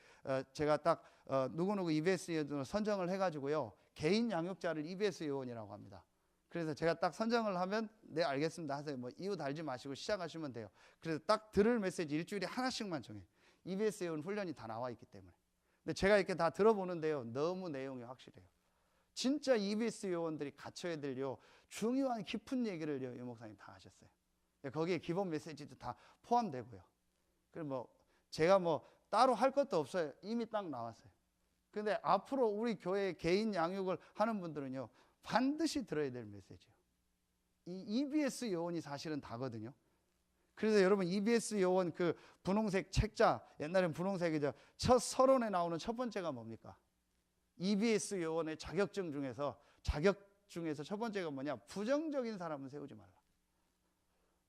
제가 딱 누구누구 EBS 요원을 선정을 해가지고요, 개인 양육자를 EBS 요원이라고 합니다. 그래서 제가 딱 선정을 하면 네 알겠습니다 하세요. 뭐 이유 달지 마시고 시작하시면 돼요. 그래서 딱 들을 메시지 일주일에 하나씩만 정해요. EBS 요원 훈련이 다 나와 있기 때문에. 근데 제가 이렇게 다 들어보는데요, 너무 내용이 확실해요. 진짜 EBS 요원들이 갖춰야 될요 중요한 깊은 얘기를요 유 목사님 다 하셨어요. 거기에 기본 메시지도 다 포함되고요. 그리고 뭐 제가 뭐 따로 할 것도 없어요. 이미 딱 나왔어요. 근데 앞으로 우리 교회 개인 양육을 하는 분들은요, 반드시 들어야 될 메시지예요. 이 EBS 요원이 사실은 다거든요. 그래서 여러분 EBS 요원 그 분홍색 책자, 옛날엔 분홍색이죠. 첫 서론에 나오는 첫 번째가 뭡니까? EBS 요원의 자격 중에서 첫 번째가 뭐냐? 부정적인 사람은 세우지 말라.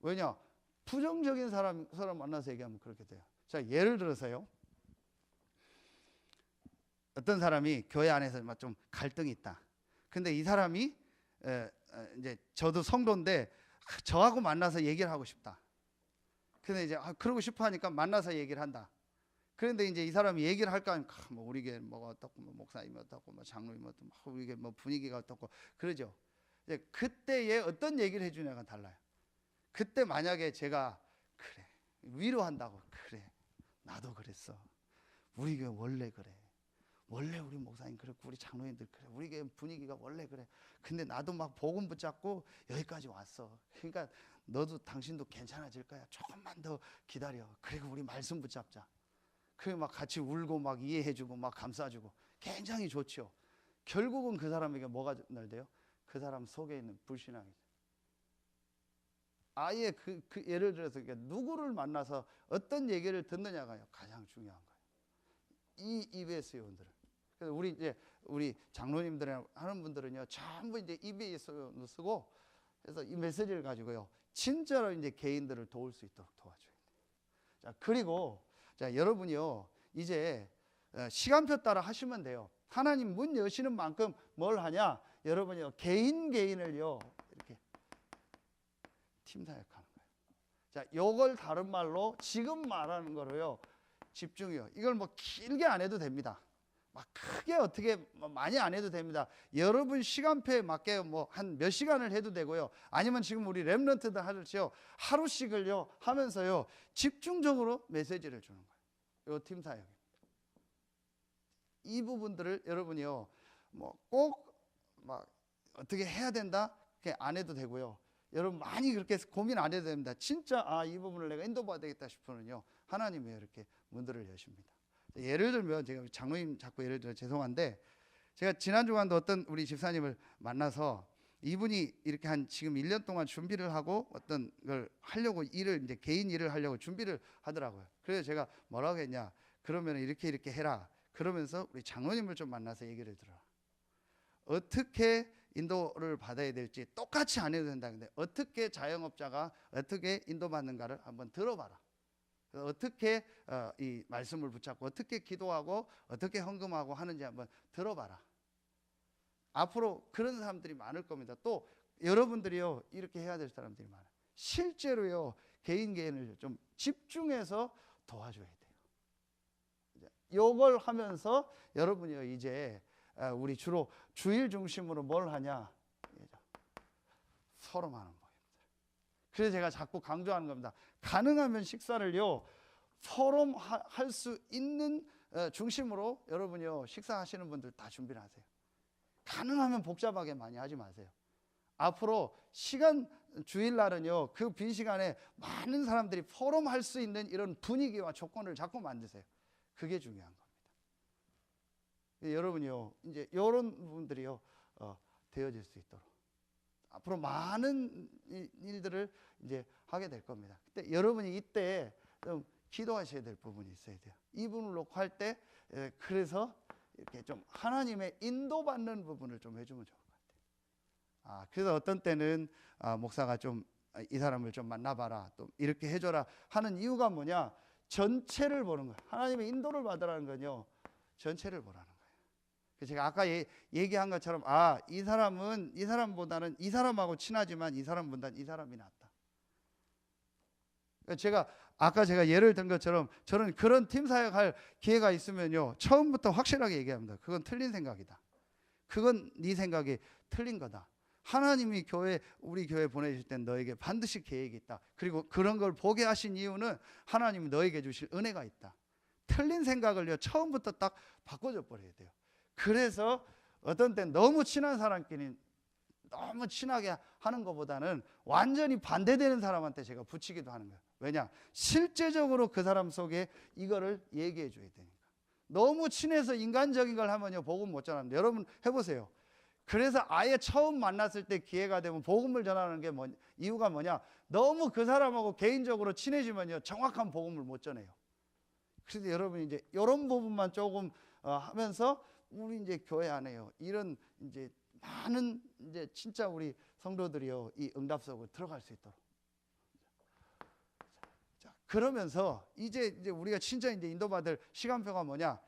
왜냐? 부정적인 사람 만나서 얘기하면 그렇게 돼요. 자, 예를 들어서요, 어떤 사람이 교회 안에서 막 좀 갈등이 있다. 근데 이 사람이 이제 저도 성도인데 저하고 만나서 얘기를 하고 싶다. 근데 이제 그러고 싶어 하니까 만나서 얘기를 한다. 그런데 이제 이 사람이 얘기를 할까 하니까 뭐 우리 교회 뭐가 어떻고 뭐 목사님이 어떻고 뭐 장로님이 어떻고 우리 교회 뭐 분위기가 어떻고 그러죠. 이제 그때에 어떤 얘기를 해주냐가 달라요. 그때 만약에 제가 그래 위로한다고, 그래 나도 그랬어, 우리 교회 원래 그래, 원래 우리 목사님 그렇고 우리 장로님들 그래, 우리 교회 분위기가 원래 그래, 근데 나도 막 복음 붙잡고 여기까지 왔어. 그러니까 너도 당신도 괜찮아질 거야, 조금만 더 기다려. 그리고 우리 말씀 붙잡자. 그리고 막 같이 울고 막 이해해주고 막 감싸주고 굉장히 좋죠. 결국은 그 사람에게 뭐가 날돼요? 그 사람 속에 있는 불신앙이죠. 아예 그 예를 들어서 누구를 만나서 어떤 얘기를 듣느냐가 가장 중요한 거예요. 이 EBS 요원들은. 그래서 우리 장로님들 하는 분들은요, 전부 이제 EBS 요원을 쓰고, 그래서 이 메시지를 가지고요, 진짜로 이제 개인들을 도울 수 있도록 도와줘야 돼요. 자, 그리고 자, 여러분이요, 이제 시간표 따라 하시면 돼요. 하나님 문 여시는 만큼 뭘 하냐? 여러분이요, 개인을요, 이렇게 팀 사역하는 거예요. 자, 요걸 다른 말로 지금 말하는 거로요, 집중이요. 이걸 뭐 길게 안 해도 됩니다. 막 크게 어떻게 많이 안 해도 됩니다. 여러분 시간표에 맞게 뭐 한 몇 시간을 해도 되고요. 아니면 지금 우리 렘넌트들 하듯이요, 하루씩을요 하면서요 집중적으로 메시지를 주는 거예요. 요 팀 사역입니다. 이 부분들을 여러분이요 뭐 꼭 막 어떻게 해야 된다 그렇게 안 해도 되고요. 여러분 많이 그렇게 고민 안 해도 됩니다. 진짜 이 부분을 내가 인도받아야 되겠다 싶으면요, 하나님이 이렇게 문들을 여십니다. 예를 들면 제가 장로님 자꾸 예를 들어 죄송한데, 제가 지난 주간도 어떤 우리 집사님을 만나서 이분이 이렇게 한 지금 1년 동안 준비를 하고 어떤 걸 하려고 일을 이제 개인 일을 하려고 준비를 하더라고요. 그래서 제가 뭐라고 했냐? 그러면 이렇게 해라. 그러면서 우리 장로님을 좀 만나서 얘기를 들어라. 어떻게 인도를 받아야 될지 똑같이 안 해도 된다. 근데 어떻게 자영업자가 어떻게 인도받는가를 한번 들어봐라. 어떻게 이 말씀을 붙잡고 어떻게 기도하고 어떻게 헌금하고 하는지 한번 들어봐라. 앞으로 그런 사람들이 많을 겁니다. 또 여러분들이요 이렇게 해야 될 사람들이 많아요. 실제로요 개인을 좀 집중해서 도와줘야 돼요. 요걸 하면서 여러분이요 이제 우리 주로 주일 중심으로 뭘 하냐? 포럼하는 모임들. 그래서 제가 자꾸 강조하는 겁니다. 가능하면 식사를요 포럼 할 수 있는 중심으로 여러분이요 식사하시는 분들 다 준비를 하세요. 가능하면 복잡하게 많이 하지 마세요. 앞으로 시간 주일날은요 그 빈 시간에 많은 사람들이 포럼할 수 있는 이런 분위기와 조건을 자꾸 만드세요. 그게 중요한 겁니다. 여러분이요 이제 이런 부분들이요 되어질 수 있도록 앞으로 많은 일들을 이제 하게 될 겁니다. 근데 여러분이 이때 좀 기도하셔야 될 부분이 있어야 돼요. 이분을 놓고 할 때 그래서 이렇게 좀 하나님의 인도받는 부분을 좀 해주면 좋을 것 같아요. 그래서 어떤 때는 목사가 좀 이 사람을 좀 만나봐라 또 이렇게 해줘라 하는 이유가 뭐냐? 전체를 보는 거예요. 하나님의 인도를 받으라는 건요 전체를 보라는 거예요. 그래서 제가 아까 얘기한 것처럼 이 사람은 이 사람보다는 이 사람하고 친하지만 이 사람보다는 이 사람이 낫다. 제가 아까 예를 든 것처럼 저는 그런 팀 사역할 기회가 있으면요 처음부터 확실하게 얘기합니다. 그건 틀린 생각이다. 그건 네 생각이 틀린 거다. 하나님이 우리 교회 보내실 땐 너에게 반드시 계획이 있다. 그리고 그런 걸 보게 하신 이유는 하나님이 너에게 주실 은혜가 있다. 틀린 생각을요 처음부터 딱 바꿔줘 버려야 돼요. 그래서 어떤 땐 너무 친한 사람끼리 너무 친하게 하는 것보다는 완전히 반대되는 사람한테 제가 붙이기도 하는 거예요. 왜냐? 실제적으로 그 사람 속에 이거를 얘기해 줘야 되니까. 너무 친해서 인간적인 걸 하면요 복음 못 전합니다. 여러분 해보세요. 그래서 아예 처음 만났을 때 기회가 되면 복음을 전하는 게 이유가 뭐냐? 너무 그 사람하고 개인적으로 친해지면요 정확한 복음을 못 전해요. 그래서 여러분이 이제 이런 부분만 조금 하면서 우리 이제 교회 안에요 이런 이제 많은 이제 진짜 우리 성도들이요 이 응답 속으로 들어갈 수 있도록. 자, 그러면서 이제 우리가 진짜 이제 인도받을 시간표가 뭐냐?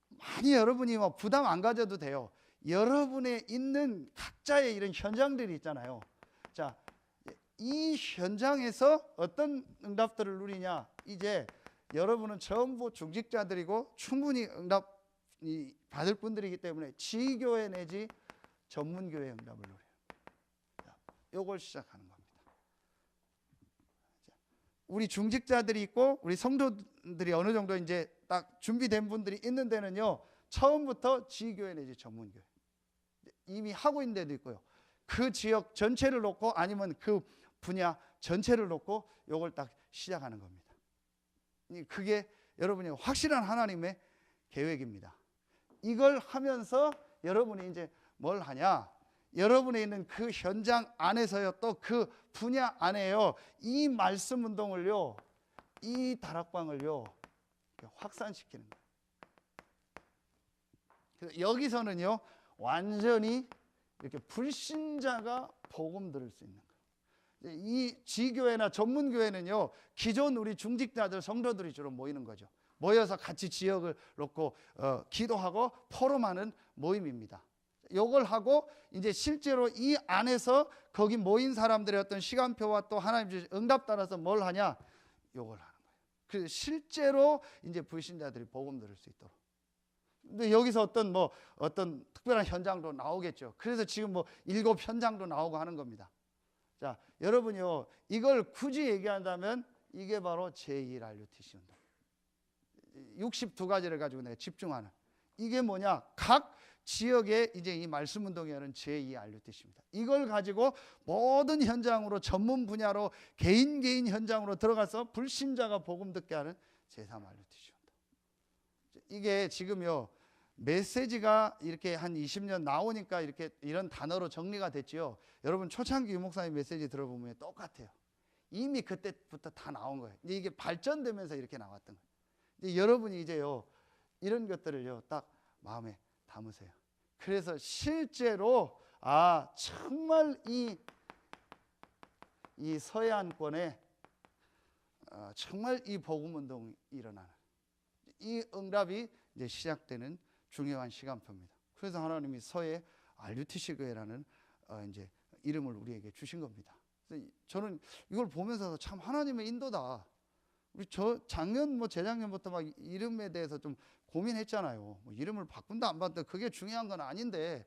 많이 여러분이 뭐 부담 안 가져도 돼요. 여러분의 있는 각자의 이런 현장들이 있잖아요. 자, 이 현장에서 어떤 응답들을 누리냐? 이제 여러분은 전부 중직자들이고 충분히 응답 받을 분들이기 때문에 지교회 내지 전문교회 응답을 누려요. 요걸 시작하는 겁니다. 우리 중직자들이 있고 우리 성도들이 어느 정도 이제 딱 준비된 분들이 있는 데는요 처음부터 지교회 내지 전문교회 이미 하고 있는 데도 있고요. 그 지역 전체를 놓고 아니면 그 분야 전체를 놓고 요걸 딱 시작하는 겁니다. 그게 여러분이 확실한 하나님의 계획입니다. 이걸 하면서 여러분이 이제 뭘 하냐? 여러분에 있는 그 현장 안에서요, 또 그 분야 안에요, 이 말씀 운동을요, 이 다락방을요, 확산시키는 거예요. 그래서 여기서는요, 완전히 이렇게 불신자가 복음 들을 수 있는 거예요. 이 지교회나 전문교회는요, 기존 우리 중직자들, 성도들이 주로 모이는 거죠. 모여서 같이 지역을 놓고 기도하고 포럼하는 모임입니다. 요걸 하고 이제 실제로 이 안에서 거기 모인 사람들의 어떤 시간표와 또 하나님 주신 응답 따라서 뭘 하냐? 요걸 하는 거예요. 그래서 실제로 이제 불신자들이 복음 들을 수 있도록. 근데 여기서 어떤 특별한 현장도 나오겠죠. 그래서 지금 7 현장도 나오고 하는 겁니다. 자, 여러분요, 이걸 굳이 얘기한다면 이게 바로 제2 RUTC 운동. 62가지를 가지고 내가 집중하는. 이게 뭐냐? 각 지역에 이제 이 말씀 운동이 하는 제2 RUTC입니다. 이걸 가지고 모든 현장으로 전문 분야로 개인 현장으로 들어가서 불신자가 복음 듣게 하는 제3 RUTC 운동. 이게 지금요 메시지가 이렇게 한 20년 나오니까 이렇게 이런 단어로 정리가 됐지요. 여러분 초창기 유목사님 메시지 들어보면 똑같아요. 이미 그때부터 다 나온 거예요. 이게 발전되면서 이렇게 나왔던 거예요. 이제 여러분이 이제요 이런 것들을요 딱 마음에 담으세요. 그래서 실제로 정말 이 서해안권에 정말 이 복음 운동이 일어나는 이 응답이 이제 시작되는 중요한 시간표입니다. 그래서 하나님이 서해 RUTC 교회라는 이제 이름을 우리에게 주신 겁니다. 그래서 저는 이걸 보면서 참 하나님의 인도다. 우리 작년 재작년부터 막 이름에 대해서 좀 고민했잖아요. 뭐 이름을 바꾼다 안 바꾼다 그게 중요한 건 아닌데,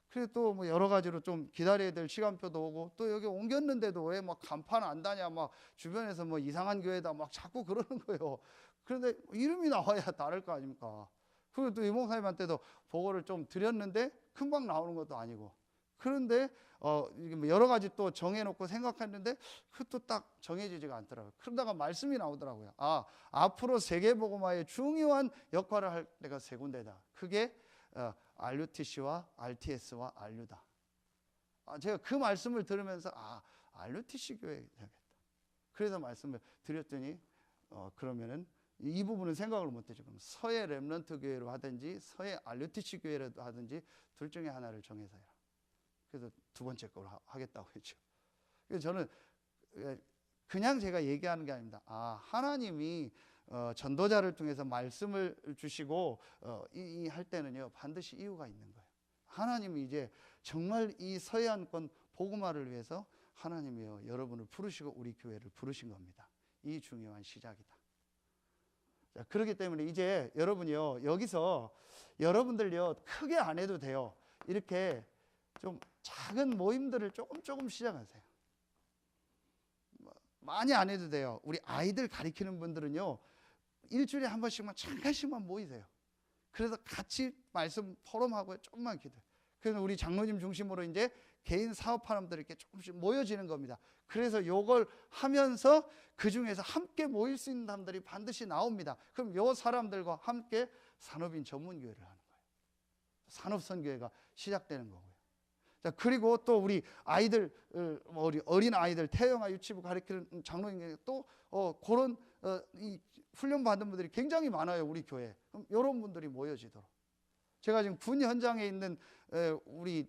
그래 또 뭐 여러 가지로 좀 기다려야 될 시간표도 오고, 또 여기 옮겼는데도 왜 막 간판 안 다냐, 막 주변에서 뭐 이상한 교회다 막 자꾸 그러는 거예요. 그런데 이름이 나와야 다를 거 아닙니까? 그리고 또 이목사님한테도 보고를 좀 드렸는데 금방 나오는 것도 아니고, 그런데 이게 뭐 여러 가지 또 정해놓고 생각했는데 그것도 딱 정해지지가 않더라고요. 그러다가 말씀이 나오더라고요. 앞으로 세계복음화의 중요한 역할을 할 데가 세 군데다. 그게 RUTC와 RTS와 RU다. 제가 그 말씀을 들으면서 RUTC 교회 해야겠다. 그래서 말씀을 드렸더니 그러면은 이 부분은 생각을 못했죠. 그럼 서해 렘넌트 교회로 하든지 서해 RUTC 교회로 하든지 둘 중에 하나를 정해서 해라. 그래서 두 번째 걸 하겠다고 했죠. 그래서 저는 그냥 제가 얘기하는 게 아닙니다. 하나님이 전도자를 통해서 말씀을 주시고 이 할 때는요 반드시 이유가 있는 거예요. 하나님이 이제 정말 이 서해안권 복음화를 위해서 하나님이요 여러분을 부르시고 우리 교회를 부르신 겁니다. 이 중요한 시작이다. 자, 그렇기 때문에 이제 여러분이요 여기서 여러분들요 크게 안 해도 돼요. 이렇게 좀 작은 모임들을 조금 시작하세요. 많이 안 해도 돼요. 우리 아이들 가르치는 분들은요 일주일에 한 번씩만 잠깐씩만 모이세요. 그래서 같이 말씀 포럼하고 조금만 기도해요. 그래서 우리 장로님 중심으로 이제 개인 사업하는 분들이 이렇게 조금씩 모여지는 겁니다. 그래서 요걸 하면서 그 중에서 함께 모일 수 있는 사람들이 반드시 나옵니다. 그럼 요 사람들과 함께 산업인 전문교회를 하는 거예요. 산업선교회가 시작되는 거고요. 자, 그리고 또 우리 아이들, 우리 어린 아이들 태영아 유치부 가르치는 장로님께 또 그런 이 훈련 받은 분들이 굉장히 많아요. 우리 교회. 그럼 이런 분들이 모여지도록. 제가 지금 군 현장에 있는 우리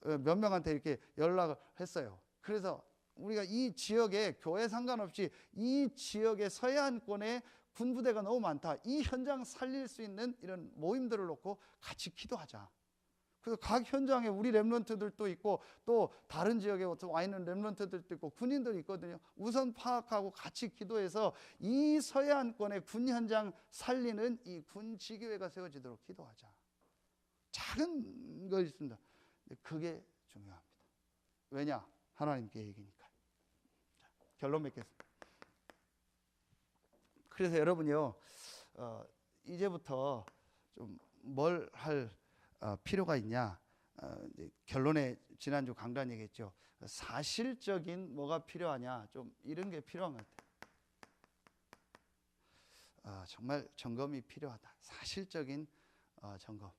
몇 명한테 이렇게 연락을 했어요. 그래서 우리가 이 지역에 교회 상관없이 이 지역의 서해안권에 군부대가 너무 많다. 이 현장 살릴 수 있는 이런 모임들을 놓고 같이 기도하자. 그래서 각 현장에 우리 렘넌트들도 있고 또 다른 지역에 와 있는 렘넌트들도 있고 군인들이 있거든요. 우선 파악하고 같이 기도해서 이 서해안권의 군 현장 살리는 이 군 지교회가 세워지도록 기도하자. 작은 거 있습니다. 그게 중요합니다. 왜냐? 하나님께 얘기니까요. 자, 결론 맺겠습니다. 그래서 여러분요 이제부터 좀 뭘 할 필요가 있냐? 결론에 지난주 강단 얘기했죠. 사실적인 뭐가 필요하냐? 좀 이런 게 필요한 것 같아요. 정말 점검이 필요하다. 사실적인 점검.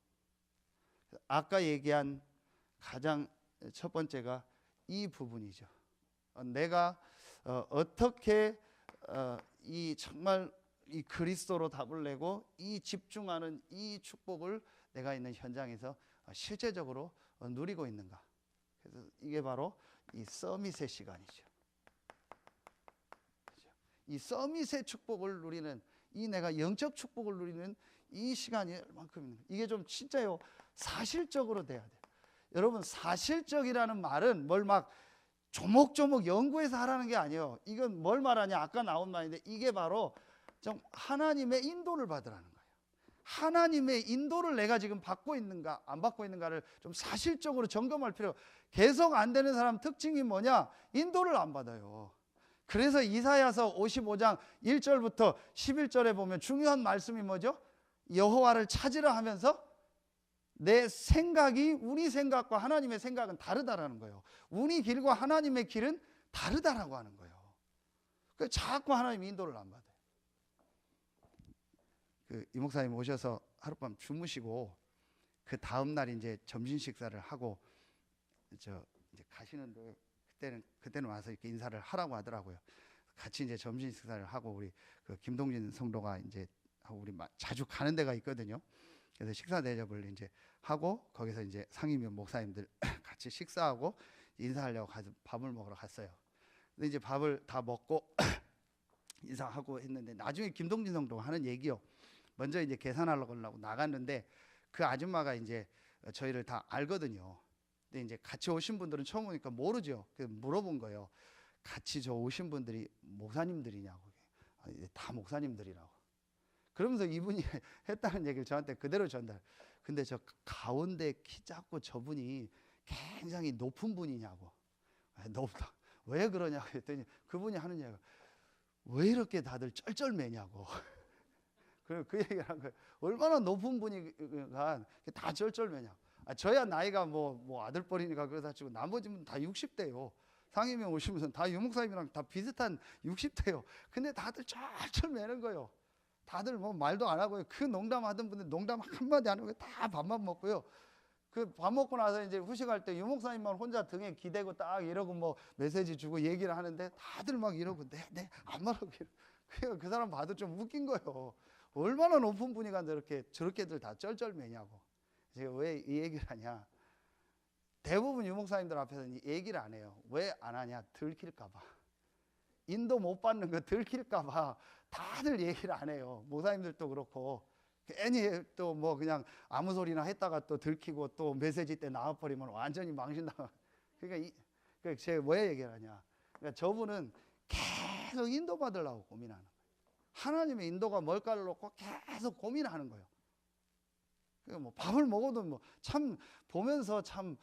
아까 얘기한 가장 첫 번째가 이 부분이죠. 내가 어떻게 이 정말 이 그리스도로 답을 내고 이 집중하는 이 축복을 내가 있는 현장에서 실제적으로 누리고 있는가. 그래서 이게 바로 이 서밋의 시간이죠. 이 서밋의 축복을 누리는 이 내가 영적 축복을 누리는 이 시간이 얼만큼인가. 이게 좀 진짜요 사실적으로 돼야 돼요. 여러분 사실적이라는 말은 뭘 막 조목조목 연구해서 하라는 게 아니에요. 이건 뭘 말하냐 아까 나온 말인데 이게 바로 좀 하나님의 인도를 받으라는 거예요. 하나님의 인도를 내가 지금 받고 있는가 안 받고 있는가를 좀 사실적으로 점검할 필요가. 계속 안 되는 사람 특징이 뭐냐? 인도를 안 받아요. 그래서 이사야서 55장 1절부터 11절에 보면 중요한 말씀이 뭐죠? 여호와를 찾으라 하면서 내 생각이 우리 생각과 하나님의 생각은 다르다라는 거예요. 우리 길과 하나님의 길은 다르다라고 하는 거예요. 그래서 자꾸 하나님 인도를 안 받아요. 이 목사님 오셔서 하룻밤 주무시고 그 다음 날 이제 점심 식사를 하고 저 이제 가시는데 그때는 와서 이렇게 인사를 하라고 하더라고요. 같이 이제 점심 식사를 하고 우리 그 김동진 성도가 이제 우리 자주 가는 데가 있거든요. 그래서 식사 대접을 이제 하고 거기서 이제 상임위원 목사님들 같이 식사하고 인사하려고 가서 밥을 먹으러 갔어요. 근데 이제 밥을 다 먹고 인사하고 했는데 나중에 김동진 성도가 하는 얘기요. 먼저 이제 계산하려고 나갔는데 그 아줌마가 이제 저희를 다 알거든요. 근데 이제 같이 오신 분들은 처음 오니까 모르죠. 그래서 물어본 거예요. 같이 저 오신 분들이 목사님들이냐고. 다 목사님들이라고. 그러면서 이분이 했다는 얘기를 저한테 그대로 전달. 근데 저 가운데 키 작고 저분이 굉장히 높은 분이냐고. 높다. 왜 그러냐고 했더니 그분이 하는 얘기가 왜 이렇게 다들 쩔쩔매냐고. 그 얘기를 한 거예요. 얼마나 높은 분이가 다 쩔쩔매냐고. 저야 나이가 뭐 아들뻘이니까 그러다 치고 나머지 분은 다 60대요. 상임에 오신 분은 다 유목사님이랑 다 비슷한 60대요. 근데 다들 쩔쩔매는 거예요. 다들 뭐 말도 안 하고요. 그 농담하던 분들 농담 한마디 안 하고 다 밥만 먹고요. 그 밥 먹고 나서 이제 후식할 때 유목사님만 혼자 등에 기대고 딱 이러고 뭐 메시지 주고 얘기를 하는데 다들 막 이러고 네 안 말하고 그 사람 봐도 좀 웃긴 거예요. 얼마나 높은 분이가 저렇게들 다 쩔쩔매냐고. 제가 왜 이 얘기를 하냐. 대부분 유목사님들 앞에서는 얘기를 안 해요. 왜 안 하냐? 들킬까 봐. 인도 못 받는 거 들킬까 봐 다들 얘기를 안 해요. 목사님들도 그렇고 괜히 또 뭐 그냥 아무 소리나 했다가 또 들키고 또 메시지 때 나와버리면 완전히 망신당하. 그러니까 제가 왜 얘기를 하냐. 그러니까 저분은 계속 인도 받으려고 고민하는 거예요. 하나님의 인도가 뭘까를 놓고 계속 고민하는 거예요. 그러니까 뭐 밥을 먹어도 뭐 참 보면서 참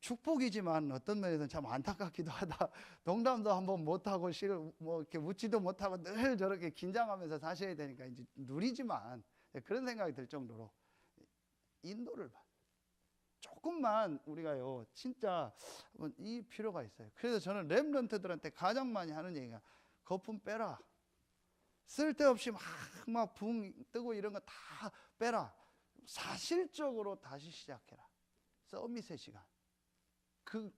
축복이지만 어떤 면에서는 참 안타깝기도 하다. 농담도 한번 못하고 뭐 이렇게 웃지도 못하고 늘 저렇게 긴장하면서 사셔야 되니까 이제 누리지만 그런 생각이 들 정도로 인도를 봐. 조금만 우리가요 진짜 이 필요가 있어요. 그래서 저는 렘넌트들한테 가장 많이 하는 얘기가 거품 빼라. 쓸데없이 막 붕 뜨고 이런 거 다 빼라. 사실적으로 다시 시작해라. 서밋의 시간.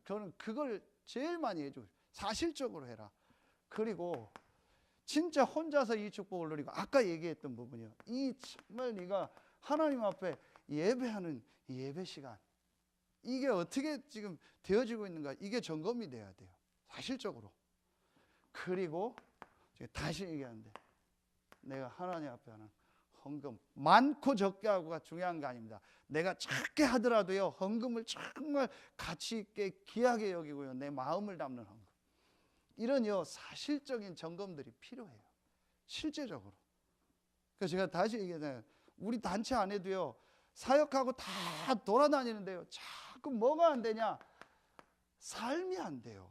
저는 그걸 제일 많이 해주고 사실적으로 해라. 그리고 진짜 혼자서 이 축복을 누리고 아까 얘기했던 부분이요. 이 정말 네가 하나님 앞에 예배하는 이 예배 시간 이게 어떻게 지금 되어지고 있는가 이게 점검이 돼야 돼요. 사실적으로. 그리고 다시 얘기하는데 내가 하나님 앞에 하는 헌금 많고 적게 하고가 중요한 거 아닙니다. 내가 작게 하더라도요 헌금을 정말 가치 있게 귀하게 여기고요 내 마음을 담는 헌금 이런요 사실적인 점검들이 필요해요. 실제적으로. 그래서 제가 다시 얘기하잖아요. 우리 단체 안에도요 사역하고 다 돌아다니는데요 자꾸 뭐가 안 되냐. 삶이 안 돼요.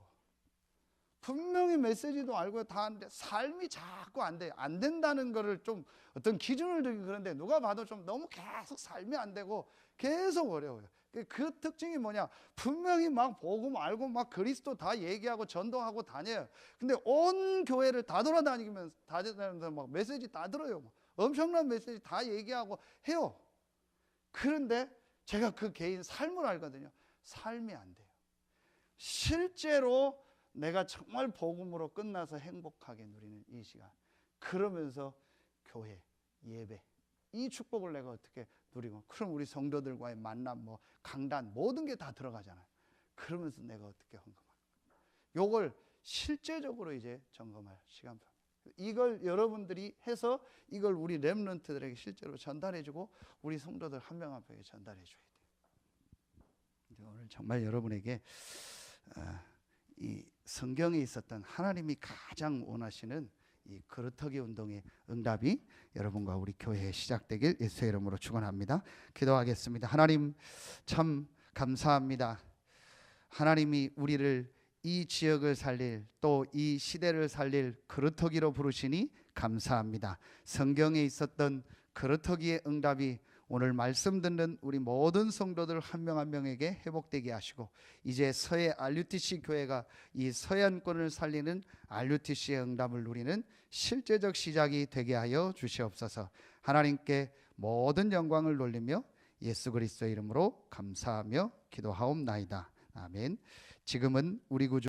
분명히 메시지도 알고 다 하는데 삶이 자꾸 안 돼. 안 된다는 거를 좀 어떤 기준을 두기 그런데 누가 봐도 좀 너무 계속 삶이 안 되고 계속 어려워요. 그 특징이 뭐냐. 분명히 막 복음 알고 막 그리스도 다 얘기하고 전도하고 다녀요. 근데 온 교회를 다 돌아다니면서 막 메시지 다 들어요. 엄청난 메시지 다 얘기하고 해요. 그런데 제가 그 개인 삶을 알거든요. 삶이 안 돼요. 실제로 내가 정말 복음으로 끝나서 행복하게 누리는 이 시간. 그러면서 교회, 예배 이 축복을 내가 어떻게 누리고 그럼 우리 성도들과의 만남 뭐 강단 모든 게 다 들어가잖아요. 그러면서 내가 어떻게 헌금할까. 요걸 실제적으로 이제 점검할 시간입니다. 이걸 여러분들이 해서 이걸 우리 렘넌트들에게 실제로 전달해주고 우리 성도들 한 명 한 명에게 전달해줘야 돼요. 오늘 정말 여러분에게 이 성경에 있었던 하나님이 가장 원하시는 이 그루터기 운동의 응답이 여러분과 우리 교회에 시작되길 예수의 이름으로 축원합니다. 기도하겠습니다. 하나님 참 감사합니다. 하나님이 우리를 이 지역을 살릴 또 이 시대를 살릴 그루터기로 부르시니 감사합니다. 성경에 있었던 그루터기의 응답이 오늘 말씀 듣는 우리 모든 성도들 한 명 한 명에게 회복되게 하시고 이제 서해 RUTC 교회가 이 서해안권을 살리는 RUTC의 응답을 누리는 실제적 시작이 되게 하여 주시옵소서. 하나님께 모든 영광을 돌리며 예수 그리스도의 이름으로 감사하며 기도하옵나이다. 아멘. 지금은 우리 구주